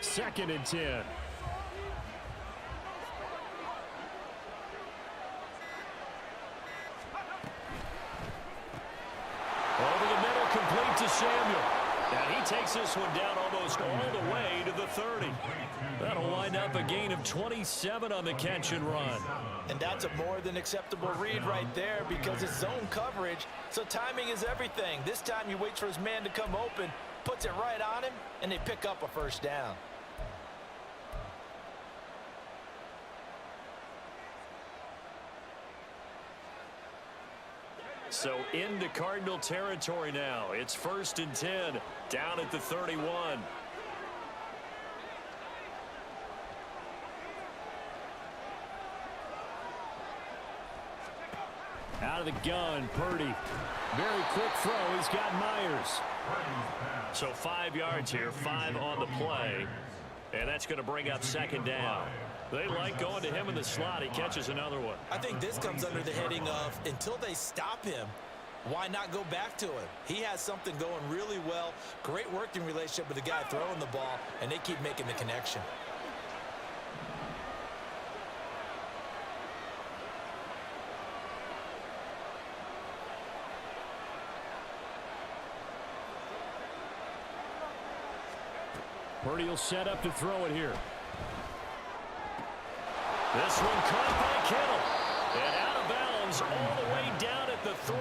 Second and 10. Over the middle, complete to Samuel. And he takes this one down almost all the way to the 30. That'll wind up a gain of 27 on the catch and run. And that's a more than acceptable read right there because it's zone coverage, so timing is everything. This time you wait for his man to come open, puts it right on him, and they pick up a 1st down. So into Cardinal territory now. It's 1st and 10 down at the 31. Out of the gun, Purdy. Very quick throw. He's got Myers. So 5 yards here, 5 on the play. And that's going to bring up 2nd down. They like going to him in the slot. He catches another one. I think this comes under the heading of until they stop him, why not go back to him? He has something going really well. Great working relationship with the guy throwing the ball, and they keep making the connection. Purdy will set up to throw it here. This one caught by Kittle. And out of bounds all the way down at the 3.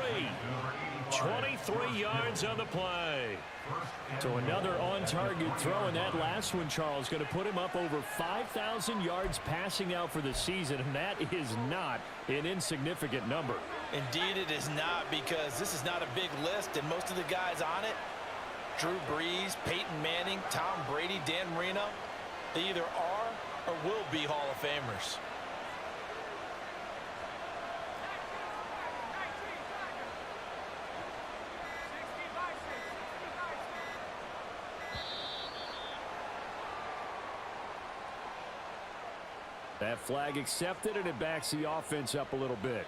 23 yards on the play. So another on-target throw, and that last one, Charles, going to put him up over 5,000 yards passing out for the season, and that is not an insignificant number. Indeed it is not, because this is not a big list, and most of the guys on it, Drew Brees, Peyton Manning, Tom Brady, Dan Marino, they either are or will be Hall of Famers. That flag accepted, and it backs the offense up a little bit.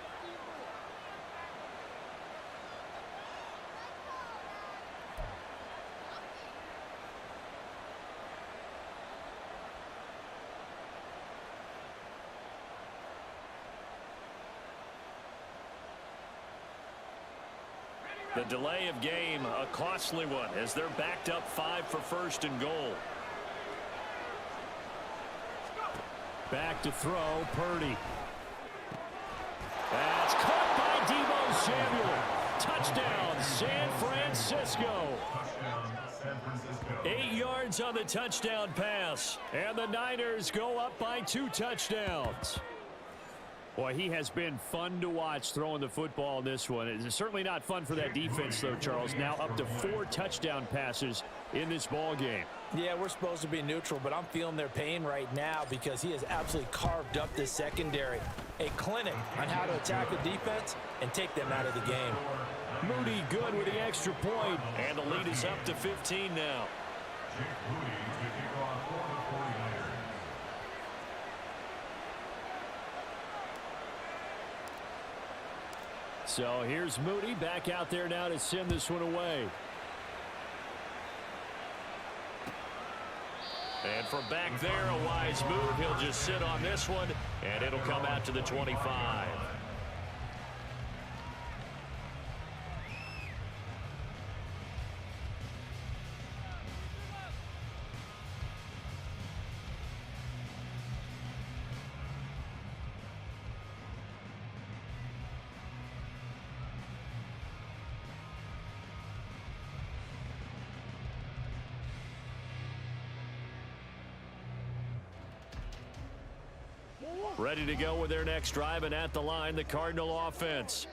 The delay of game, a costly one, as they're backed up 5 for first and goal. Back to throw, Purdy. That's caught by Deebo Samuel. Touchdown, San Francisco. 8 yards on the touchdown pass. And the Niners go up by 2 touchdowns. Boy, he has been fun to watch throwing the football in this one. It's certainly not fun for that defense, though, Charles. Now up to 4 touchdown passes in this ball game. Yeah, we're supposed to be neutral, but I'm feeling their pain right now because he has absolutely carved up this secondary. A clinic on how to attack the defense and take them out of the game. Moody good with the extra point, and the lead is up to 15 now. So here's Moody back out there now to send this one away. And from back there, a wise move. He'll just sit on this one, and it'll come out to the 25. Ready to go with their next drive, and at the line, the Cardinal offense.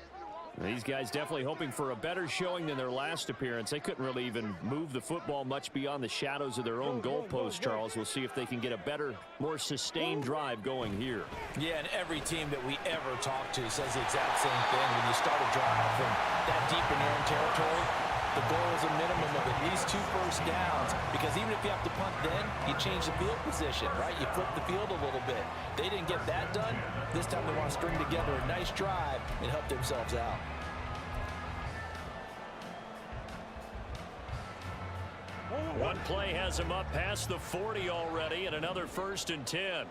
These guys definitely hoping for a better showing than their last appearance. They couldn't really even move the football much beyond the shadows of their own goalpost, Charles. We'll see if they can get a better, more sustained drive going here. Yeah, and every team that we ever talk to says the exact same thing. When you start a drive from that deep in your own territory, the goal is a minimum of at least 2 first downs, because even if you have to punt then, you change the field position, right? You flip the field a little bit. They didn't get that done. This time they want to string together a nice drive and help themselves out. One play has him up past the 40 already, and another 1st and 10.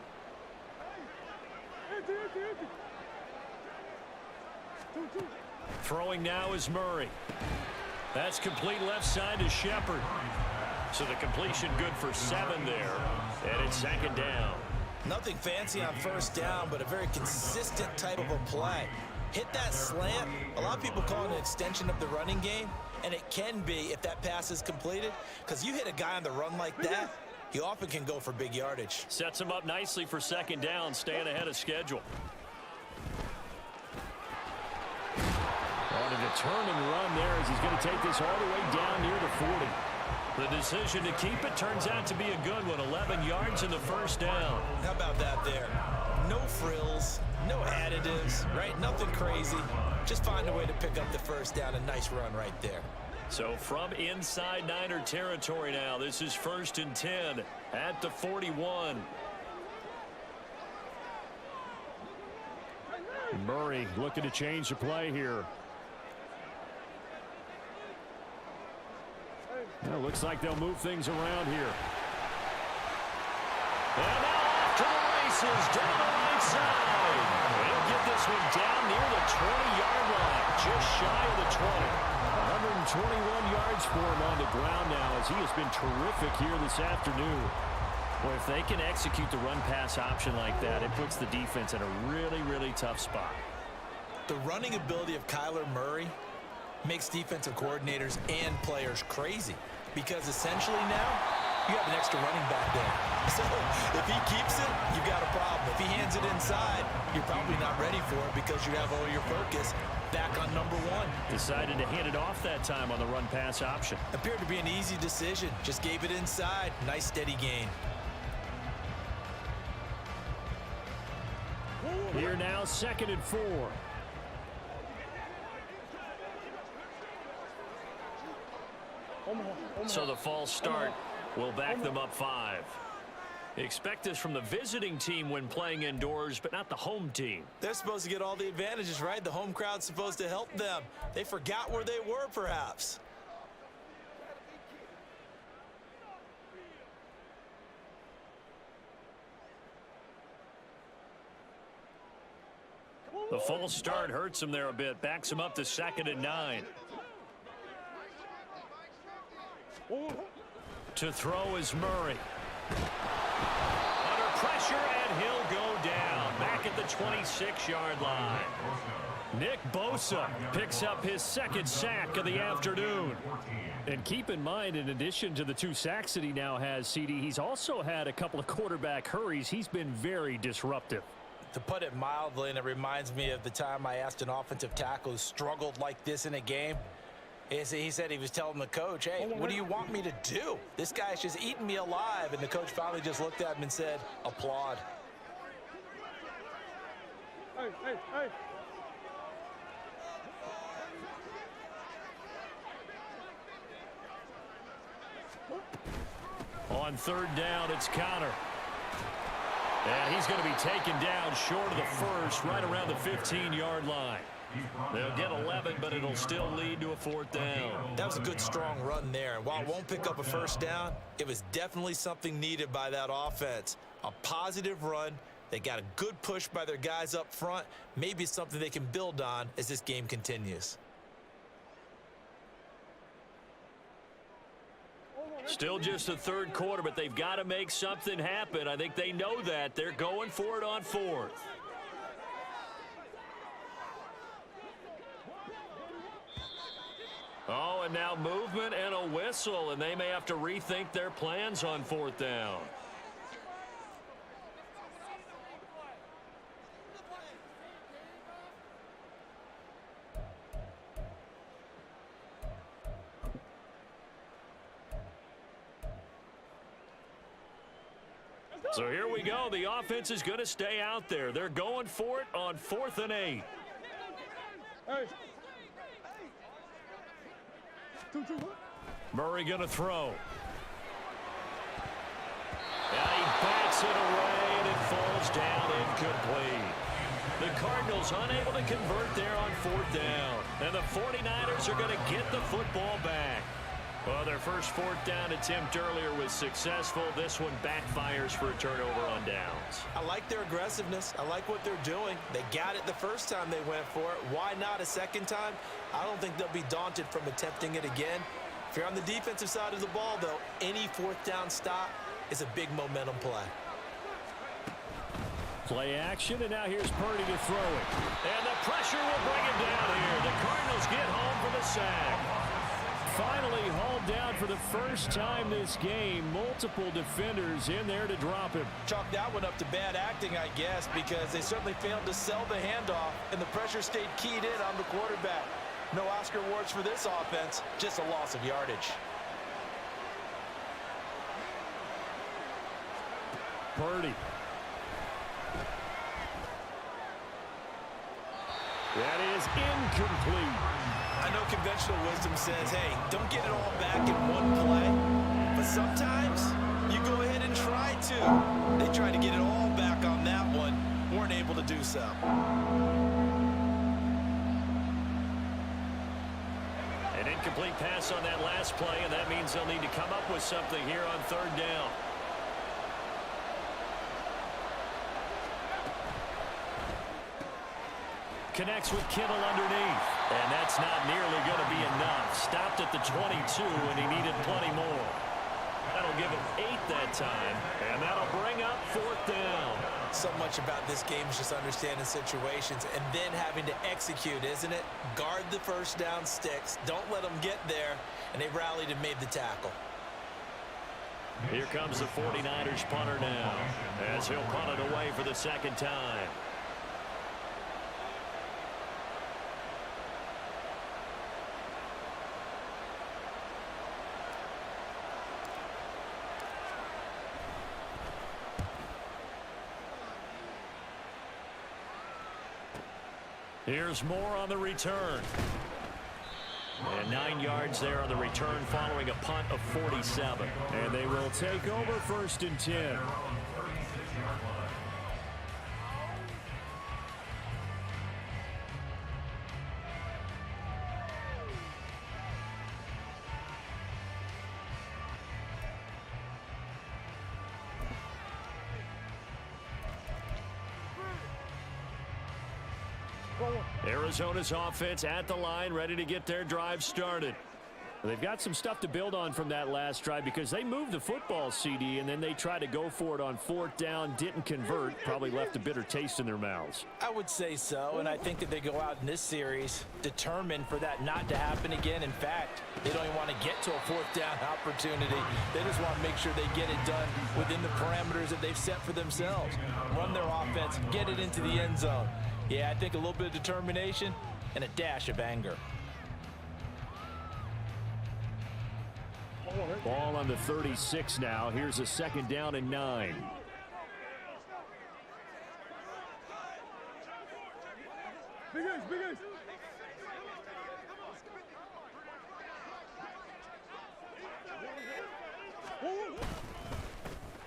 Throwing now is Murray. That's complete left side to Shepard. So the completion good for 7 there. And it's 2nd down. Nothing fancy on 1st down, but a very consistent type of a play. Hit that slant. A lot of people call it an extension of the running game, and it can be if that pass is completed, because you hit a guy on the run like that, he often can go for big yardage. Sets him up nicely for 2nd down, staying ahead of schedule. Wanted to turn and run there as he's going to take this all the way down near the 40. The decision to keep it turns out to be a good one. 11 yards in the 1st down. How about that there? No frills, no additives, right? Nothing crazy. Just find a way to pick up the 1st down. A nice run right there. So from inside Niner territory now, this is 1st and 10 at the 41. Murray looking to change the play here. Well, looks like they'll move things around here. And now off to the races down the right side. They'll get this one down near the 20-yard line, just shy of the 20. 121 yards for him on the ground now, as he has been terrific here this afternoon. Boy, if they can execute the run-pass option like that, it puts the defense in a really, really tough spot. The running ability of Kyler Murray makes defensive coordinators and players crazy because essentially now you have an extra running back there. So if he keeps it, you've got a problem. If he hands it inside, you're probably not ready for it because you have all your focus back on number one. Decided to hand it off that time on the run-pass option. Appeared to be an easy decision. Just gave it inside. Nice steady gain. Here now, 2nd and 4. So the false start will back them up 5. Expect this from the visiting team when playing indoors, but not the home team. They're supposed to get all the advantages, right? The home crowd's supposed to help them. They forgot where they were, perhaps. The false start hurts him there a bit. Backs him up to 2nd and 9. To throw is Murray. Under pressure, and he'll go down. Back at the 26-yard line. Nick Bosa picks up his 2nd sack of the afternoon. And keep in mind, in addition to the 2 sacks that he now has, CD, he's also had a couple of quarterback hurries. He's been very disruptive. To put it mildly, and it reminds me of the time I asked an offensive tackle who struggled like this in a game. He said he was telling the coach, hey, what do you want me to do? This guy's just eating me alive. And the coach finally just looked at him and said, applaud. Hey, hey, hey. On 3rd down, it's Connor. And he's going to be taken down short of the first, right around the 15-yard line. They'll get 11, but it'll still lead to a 4th down. That was a good, strong run there. And while it won't pick up a 1st down, it was definitely something needed by that offense. A positive run. They got a good push by their guys up front. Maybe it's something they can build on as this game continues. Still just the 3rd quarter, but they've got to make something happen. I think they know that. They're going for it on 4th. Oh, and now movement and a whistle, and they may have to rethink their plans on 4th down. So here we go. The offense is going to stay out there. They're going for it on 4th and 8. Hey. Murray going to throw. And he bats it away, and it falls down incomplete. The Cardinals unable to convert there on 4th down. And the 49ers are going to get the football back. Well, their first 4th down attempt earlier was successful. This one backfires for a turnover on downs. I like their aggressiveness. I like what they're doing. They got it the first time they went for it. Why not a second time? I don't think they'll be daunted from attempting it again. If you're on the defensive side of the ball, though, any 4th down stop is a big momentum play. Play action, and now here's Purdy to throw it. And the pressure will bring him down here. The Cardinals get home for the sack. Finally hauled down for the first time this game. Multiple defenders in there to drop him. Chalk that one up to bad acting, I guess, because they certainly failed to sell the handoff, and the pressure stayed keyed in on the quarterback. No Oscar awards for this offense, just a loss of yardage. Purdy. That is incomplete. I know conventional wisdom says, hey, don't get it all back in one play. But sometimes you go ahead and try to. They tried to get it all back on that one. Weren't able to do so. An incomplete pass on that last play, and that means they'll need to come up with something here on 3rd down. Connects with Kittle underneath. And that's not nearly going to be enough. Stopped at the 22, and he needed plenty more. That'll they'll give it 8 that time, and that'll bring up 4th down. So much about this game is just understanding situations and then having to execute, isn't it? Guard the first down sticks. Don't let them get there. And they rallied and made the tackle. Here comes the 49ers punter now, as he'll punt it away for the 2nd time. Here's more on the return. And 9 yards there on the return following a punt of 47. And they will take over 1st and 10. Arizona's offense at the line, ready to get their drive started. They've got some stuff to build on from that last drive because they moved the football, CD, and then they tried to go for it on 4th down, didn't convert, probably left a bitter taste in their mouths. I would say so, and I think that they go out in this series determined for that not to happen again. In fact, they don't even want to get to a 4th down opportunity. They just want to make sure they get it done within the parameters that they've set for themselves. Run their offense, get it into the end zone. Yeah, I think a little bit of determination and a dash of anger. Ball on the 36 now. Here's a 2nd down and 9. Big ace, big ace.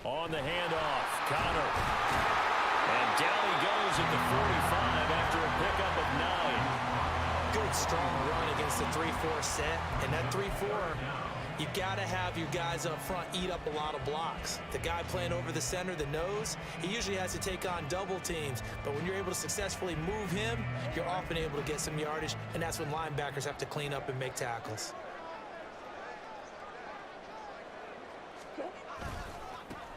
On the handoff, Connor. And down he goes at the 45 after a pickup of 9. Good, strong run against the 3-4 set. And that 3-4, you've got to have your guys up front eat up a lot of blocks. The guy playing over the center, the nose, he usually has to take on double teams. But when you're able to successfully move him, you're often able to get some yardage. And that's when linebackers have to clean up and make tackles.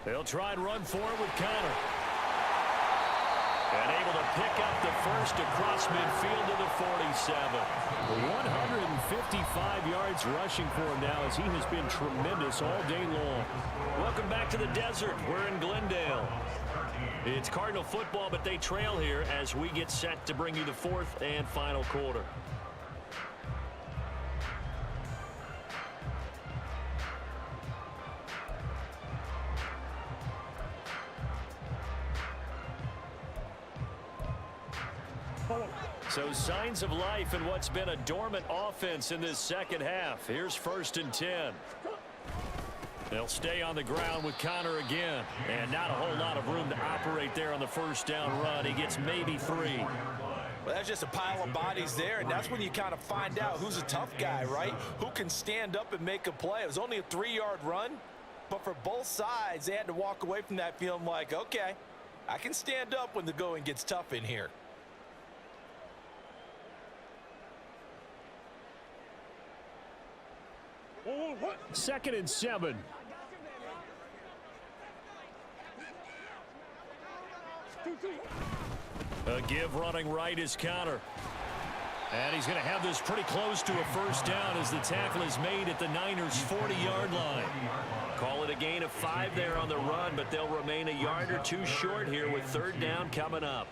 They'll try and run forward with Connor. And able to pick up the first across midfield to the 47. 155 yards rushing for him now as he has been tremendous all day long. Welcome back to the desert. We're in Glendale. It's Cardinal football, but they trail here as we get set to bring you the 4th and final quarter. So signs of life in what's been a dormant offense in this 2nd half. Here's 1st and 10. They'll stay on the ground with Connor again. And not a whole lot of room to operate there on the 1st down run. He gets maybe 3. Well, that's just a pile of bodies there, and that's when you kind of find out who's a tough guy, right? Who can stand up and make a play. It was only a 3-yard run, but for both sides, they had to walk away from that feeling like, okay, I can stand up when the going gets tough in here. What? 2nd and 7. A give running right is Connor. And he's going to have this pretty close to a 1st down as the tackle is made at the Niners' 40-yard line. Call it a gain of 5 there on the run, but they'll remain a yard or 2 short here with 3rd down coming up.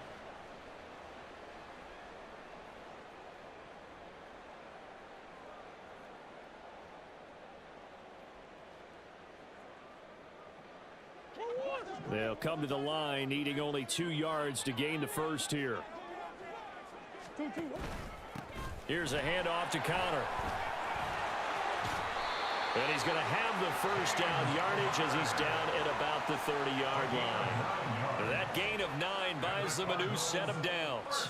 They'll come to the line, needing only 2 yards to gain the 1st here. Here's a handoff to Connor. And he's going to have the 1st down yardage as he's down at about the 30-yard line. That gain of 9 buys them a new set of downs.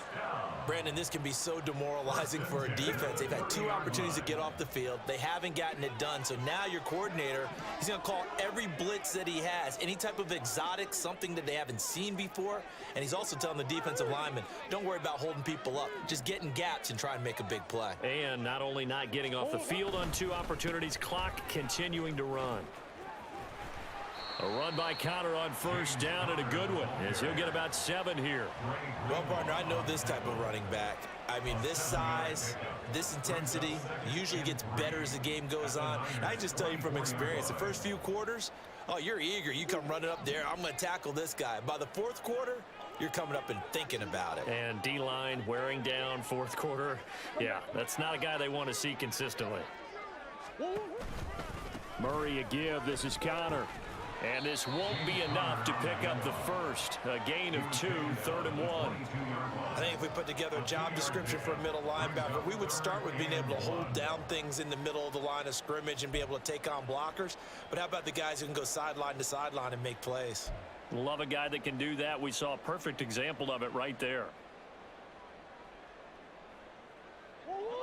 Brandon, this can be so demoralizing for a defense. They've had 2 opportunities to get off the field. They haven't gotten it done. So now your coordinator, he's going to call every blitz that he has, any type of exotic, something that they haven't seen before. And he's also telling the defensive lineman, don't worry about holding people up. Just get in gaps and try and make a big play. And not only not getting off the field on 2 opportunities, clock continuing to run. A run by Connor on first down, and a good one, as he'll get about 7 here. Well, partner, I know this type of running back. I mean, this size, this intensity usually gets better as the game goes on. And I just tell you from experience, the first few quarters, oh, you're eager. You come running up there, I'm going to tackle this guy. By the fourth quarter, you're coming up and thinking about it. And D-line wearing down fourth quarter. Yeah, that's not a guy they want to see consistently. Murray a give. This is Connor. And this won't be enough to pick up the first. A gain of 2, 3rd and 1. I think if we put together a job description for a middle linebacker, we would start with being able to hold down things in the middle of the line of scrimmage and be able to take on blockers. But how about the guys who can go sideline to sideline and make plays? Love a guy that can do that. We saw a perfect example of it right there.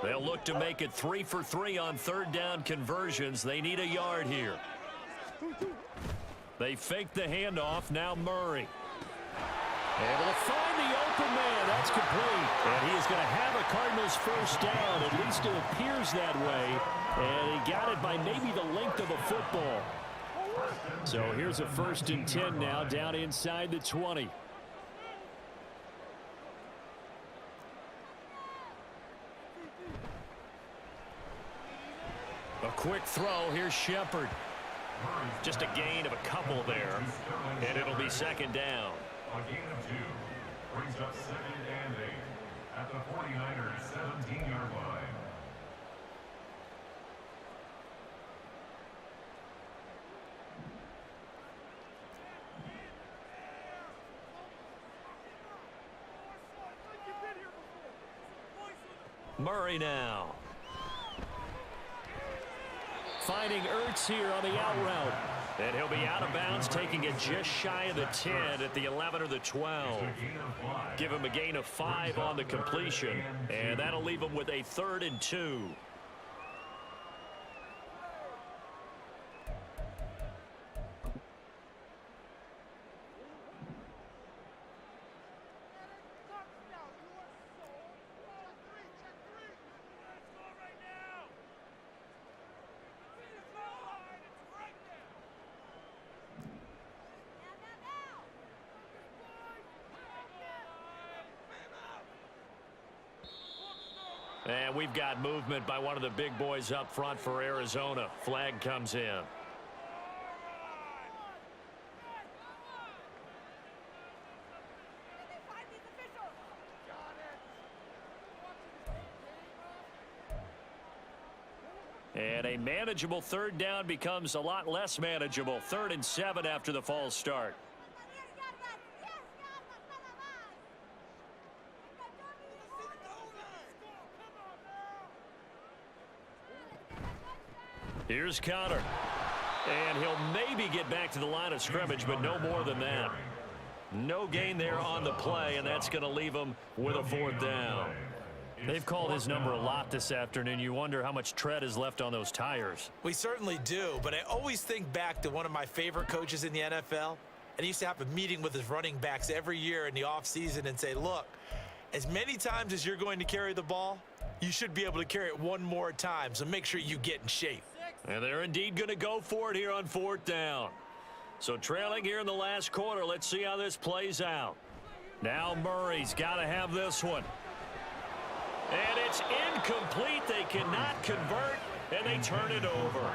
They'll look to make it 3 for 3 on 3rd down conversions. They need a yard here. They fake the handoff. Now Murray. Able to find the open man. That's complete. And he is going to have a Cardinals first down. At least it appears that way. And he got it by maybe the length of a football. So here's a 1st and 10 now, down inside the 20. A quick throw. Here's Shepard. Just a gain of a couple there. And it'll be 2nd down. A gain of 2 brings up 2nd and 8 at the 49ers 17-yard line. Murray now. Finding Ertz here on the out route. And he'll be out of bounds, taking it just shy of the 10 at the 11 or the 12. Give him a gain of 5 on the completion. And that'll leave him with a 3rd and 2. And we've got movement by one of the big boys up front for Arizona. Flag comes in. And a manageable 3rd down becomes a lot less manageable. 3rd and 7 after the false start. Here's Connor. And he'll maybe get back to the line of scrimmage, but no more than that. No gain there on the play, and that's going to leave him with a 4th down. They've called his number a lot this afternoon. You wonder how much tread is left on those tires. We certainly do, but I always think back to one of my favorite coaches in the NFL. And he used to have a meeting with his running backs every year in the offseason and say, look, as many times as you're going to carry the ball, you should be able to carry it one more time, so make sure you get in shape. And they're indeed going to go for it here on 4th down. So trailing here in the last quarter, let's see how this plays out. Now Murray's got to have this one. And it's incomplete. They cannot convert, and they turn it over.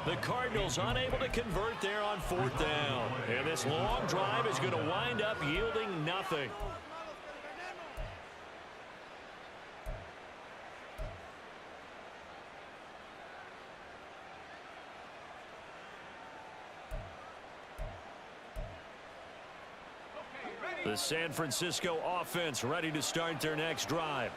The Cardinals unable to convert there on 4th down. And this long drive is going to wind up yielding nothing. The San Francisco offense ready to start their next drive.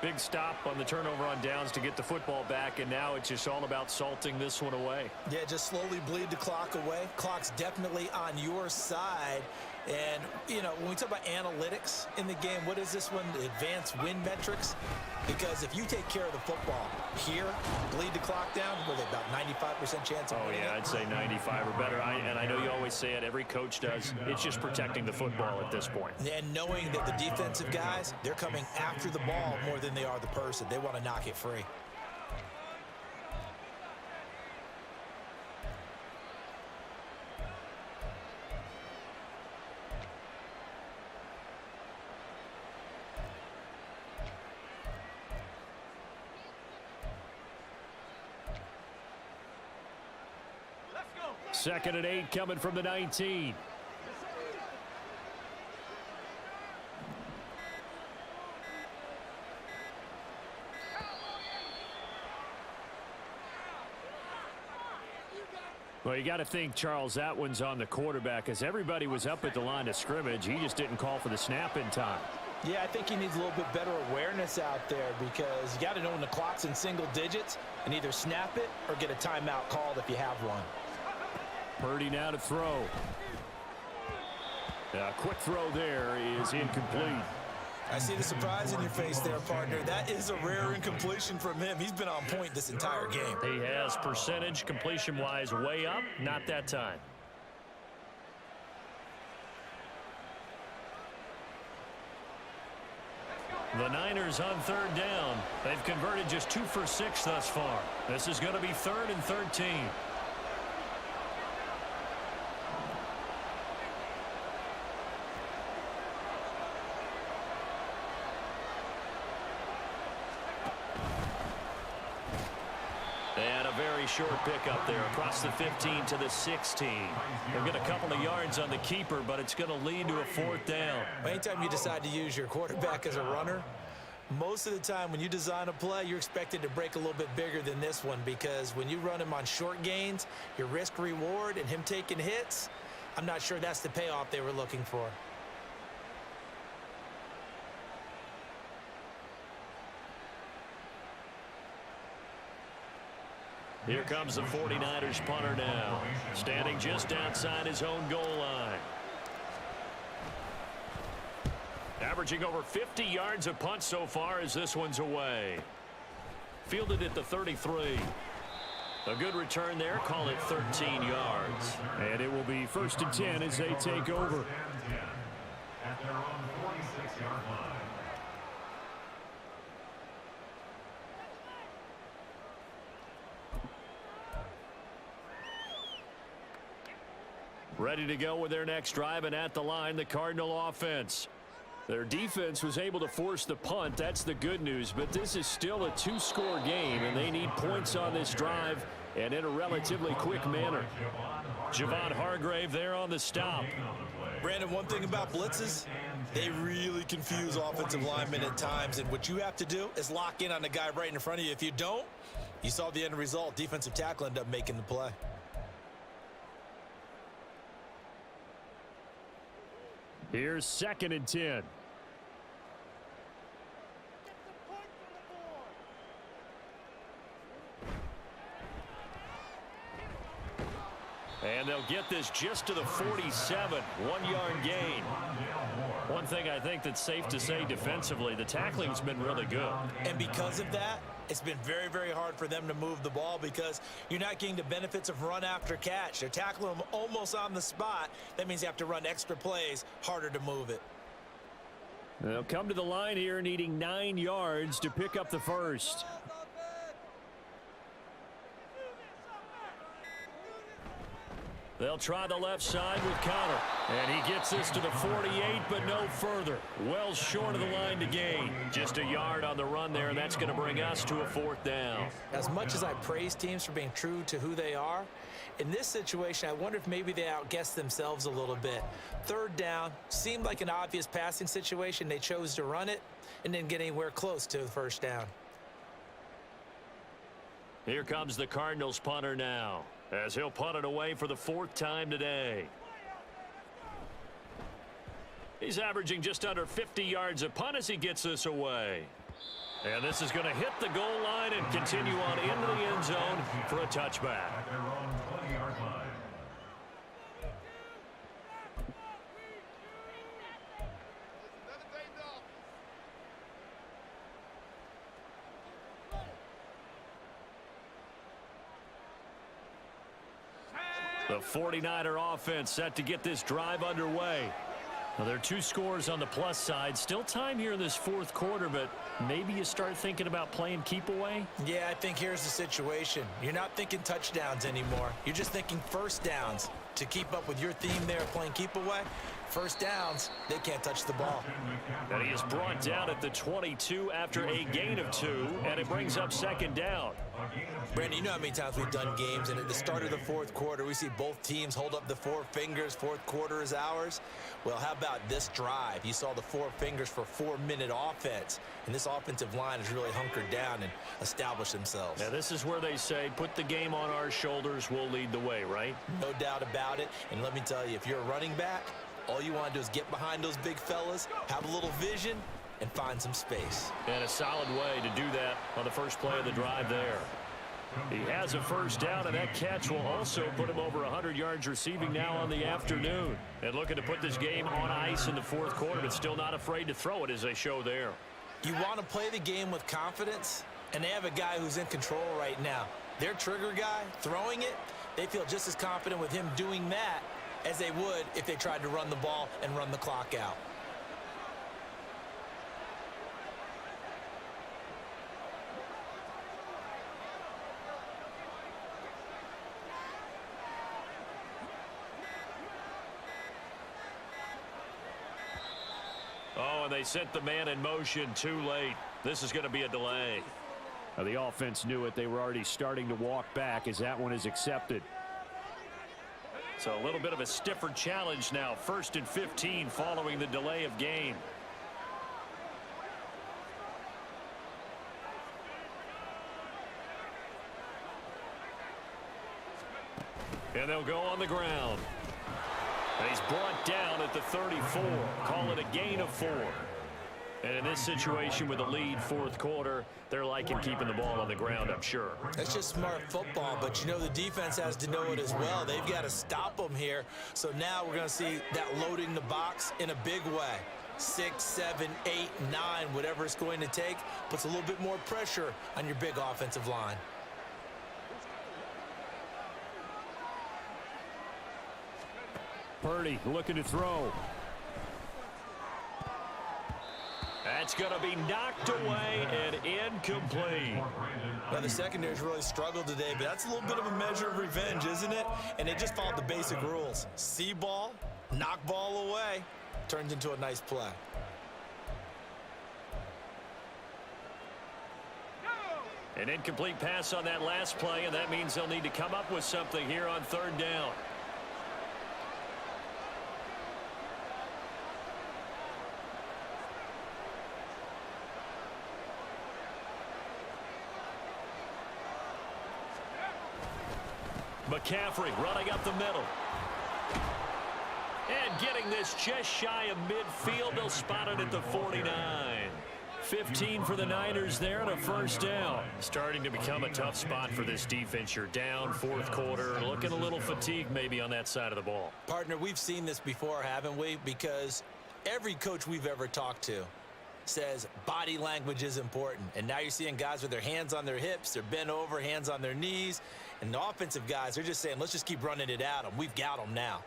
Big stop on the turnover on downs to get the football back, and now it's just all about salting this one away. Yeah, just slowly bleed the clock away. Clock's definitely on your side. And, you know, when we talk about analytics in the game, what is this one? The advanced win metrics? Because if you take care of the football here, bleed the clock down, with about 95% chance of winning. Oh, yeah, I'd say 95 or better. And I know you always say it, every coach does. It's just protecting the football at this point. And knowing that the defensive guys, they're coming after the ball more than they are the person. They want to knock it free. 2nd and 8 coming from the 19. Well, you got to think, Charles, that one's on the quarterback as everybody was up at the line of scrimmage. He just didn't call for the snap in time. Yeah, I think he needs a little bit better awareness out there because you got to know when the clock's in single digits and either snap it or get a timeout called if you have one. Purdy now to throw. A quick throw there is incomplete. I see the surprise in your face there, partner. That is a rare incompletion from him. He's been on point this entire game. He has percentage completion-wise way up, not that time. The Niners on 3rd down. They've converted just 2 for 6 thus far. This is going to be 3rd and 13. And a very short pickup there across the 15 to the 16. They'll get a couple of yards on the keeper, but it's going to lead to a 4th down. Anytime you decide to use your quarterback as a runner, most of the time when you design a play, you're expected to break a little bit bigger than this one because when you run him on short gains, your risk-reward and him taking hits, I'm not sure that's the payoff they were looking for. Here comes the 49ers punter now, standing just outside his own goal line. Averaging over 50 yards a punt so far as this one's away. Fielded at the 33. A good return there, call it 13 yards. And it will be 1st and 10 as they take over. At their own 46-yard line. Ready to go with their next drive, and at the line, the Cardinal offense. Their defense was able to force the punt. That's the good news, but this is still a 2-score game, and they need points on this drive and in a relatively quick manner. Javon Hargrave there on the stop. Brandon, one thing about blitzes, they really confuse offensive linemen at times, and what you have to do is lock in on the guy right in front of you. If you don't, you saw the end result. Defensive tackle ended up making the play. Here's 2nd and 10. And they'll get this just to the 47, 1-yard gain. One thing I think that's safe to say defensively, the tackling's been really good. And because of that, it's been very, very hard for them to move the ball because you're not getting the benefits of run after catch. They're tackling them almost on the spot. That means you have to run extra plays, harder to move it. They'll come to the line here needing 9 yards to pick up the first. They'll try the left side with Connor. And he gets this to the 48, but no further. Well short of the line to gain. Just a yard on the run there, and that's going to bring us to a 4th down. As much as I praise teams for being true to who they are, in this situation, I wonder if maybe they outguessed themselves a little bit. 3rd down, seemed like an obvious passing situation. They chose to run it and didn't get anywhere close to the 1st down. Here comes the Cardinals punter now, as he'll punt it away for the 4th time today. He's averaging just under 50 yards a punt as he gets this away. And this is going to hit the goal line and continue on into the end zone for a touchback. At their own 20-yard line. The 49er offense set to get this drive underway. Well, there are 2 scores on the plus side. Still time here in this 4th quarter, but maybe you start thinking about playing keep away? Yeah, I think here's the situation. You're not thinking touchdowns anymore. You're just thinking 1st downs. To keep up with your theme there playing keep away, 1st downs, they can't touch the ball. And he is brought down at the 22 after a gain of 2, and it brings up 2nd down. Brandon, you know how many times we've done games, and at the start of the fourth quarter, we see both teams hold up the four fingers. Fourth quarter is ours. Well, how about this drive? You saw the four fingers for 4-minute offense, and this offensive line has really hunkered down and established themselves. Now, this is where they say, put the game on our shoulders, we'll lead the way, right? No doubt about it, and let me tell you, if you're a running back, all you want to do is get behind those big fellas, have a little vision, and find some space. And a solid way to do that on the first play of the drive there. He has a first down, and that catch will also put him over 100 yards receiving now on the afternoon. And looking to put this game on ice in the fourth quarter, but still not afraid to throw it as they show there. You want to play the game with confidence, and they have a guy who's in control right now. Their trigger guy, throwing it, they feel just as confident with him doing that as they would if they tried to run the ball and run the clock out. Oh, and they sent the man in motion too late. This is going to be a delay. Now, the offense knew it. They were already starting to walk back as that one is accepted. So a little bit of a stiffer challenge now. 1st and 15 following the delay of game. And they'll go on the ground. And he's brought down at the 34. Call it a gain of 4. And in this situation with a lead fourth quarter, they're liking keeping the ball on the ground, I'm sure. That's just smart football, but you know the defense has to know it as well. They've got to stop them here. So now we're going to see that loading the box in a big way. 6, 7, 8, 9, whatever it's going to take, puts a little bit more pressure on your big offensive line. Purdy looking to throw. That's going to be knocked away and incomplete. Now, the secondary's really struggled today, but that's a little bit of a measure of revenge, isn't it? And they just followed the basic rules. See ball, knock ball away, turns into a nice play. An incomplete pass on that last play, and that means they'll need to come up with something here on 3rd down. McCaffrey running up the middle. And getting this just shy of midfield. They'll spot it at the 49. 15 for the Niners there and a first down. Starting to become a tough spot for this defense. You're down fourth quarter. Looking a little fatigued maybe on that side of the ball. Partner, we've seen this before, haven't we? Because every coach we've ever talked to says body language is important. And now you're seeing guys with their hands on their hips, they're bent over, hands on their knees. And the offensive guys, they're just saying, let's just keep running it at them. We've got them now.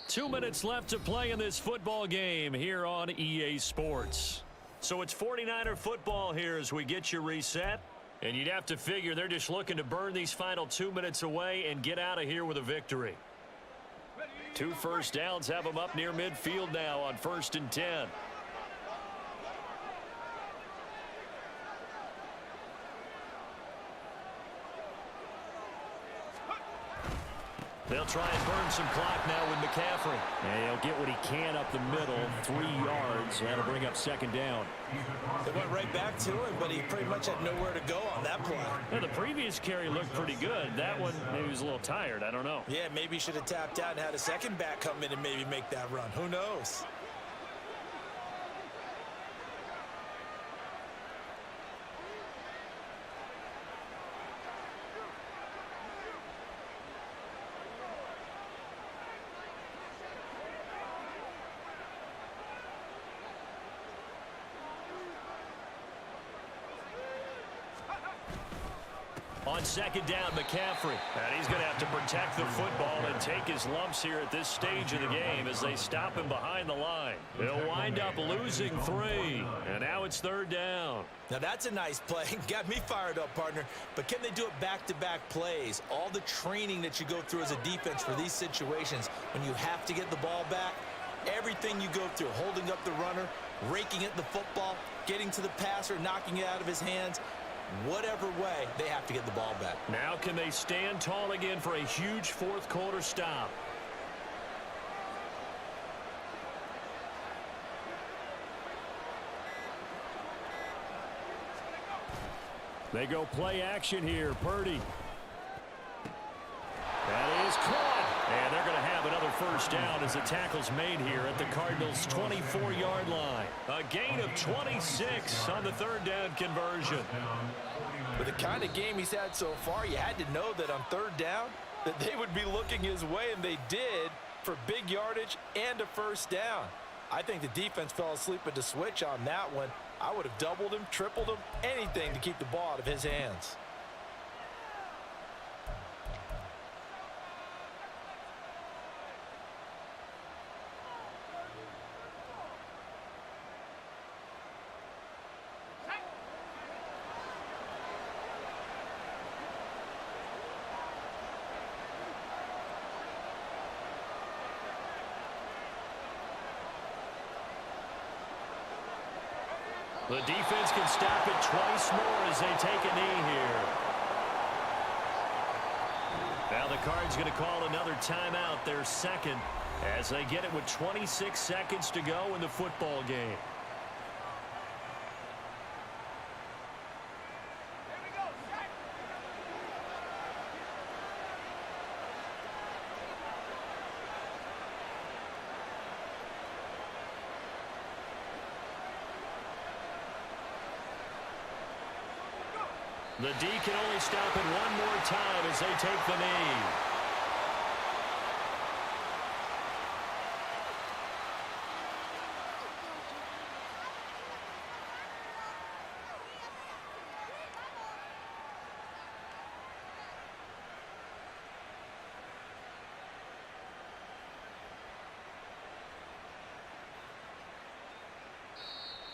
Two minutes left to play in this football game here on EA Sports. So it's 49er football here as we get you reset. And you'd have to figure they're just looking to burn these final 2 minutes away and get out of here with a victory. 2 first downs have them up near midfield now on 1st and 10. They'll try and burn some clock now with McCaffrey. And he'll get what he can up the middle, 3 yards. That'll bring up 2nd down. They went right back to him, but he pretty much had nowhere to go on that play. Now, the previous carry looked pretty good. That one, maybe he was a little tired. I don't know. Yeah, maybe he should have tapped out and had a second back come in and maybe make that run. Who knows? On 2nd down, McCaffrey. And he's going to have to protect the football and take his lumps here at this stage of the game as they stop him behind the line. They'll wind up losing 3. And now it's 3rd down. Now that's a nice play. Got me fired up, partner. But can they do it back-to-back plays? All the training that you go through as a defense for these situations, when you have to get the ball back, everything you go through, holding up the runner, raking at the football, getting to the passer, knocking it out of his hands, whatever way, they have to get the ball back. Now can they stand tall again for a huge fourth quarter stop? They go play action here. Purdy. That is caught. And they're going to have another first down as the tackle's made here at the Cardinals' 24-yard line. A gain of 26 on the third down conversion. With the kind of game he's had so far, you had to know that on third down that they would be looking his way, and they did, for big yardage and a first down. I think the defense fell asleep at the switch on that one. I would have doubled him, tripled him, anything to keep the ball out of his hands. The defense can stop it twice more as they take a knee here. Now the Cards going to call another timeout, their second, as they get it with 26 seconds to go in the football game. The D can only stop it one more time as they take the knee.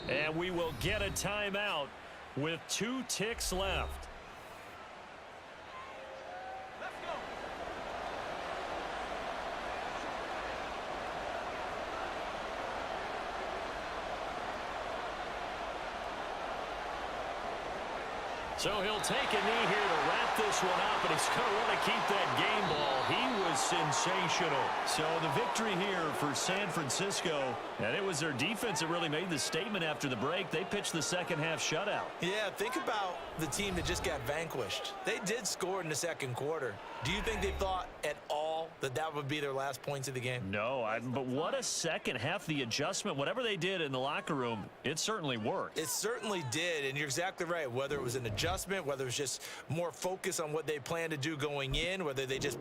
And we will get a timeout with 2 ticks left. So he'll take a knee here to wrap this one up, and he's going to want to keep that game ball. He was sensational. So the victory here for San Francisco, and it was their defense that really made the statement after the break. They pitched the second half shutout. Yeah, think about the team that just got vanquished. They did score in the second quarter. Do you think they thought at all that that would be their last points of the game? No, but what a second half. The adjustment, whatever they did in the locker room, it certainly worked. It certainly did, and you're exactly right. Whether it was an adjustment, whether it was just more focus on what they planned to do going in, whether they just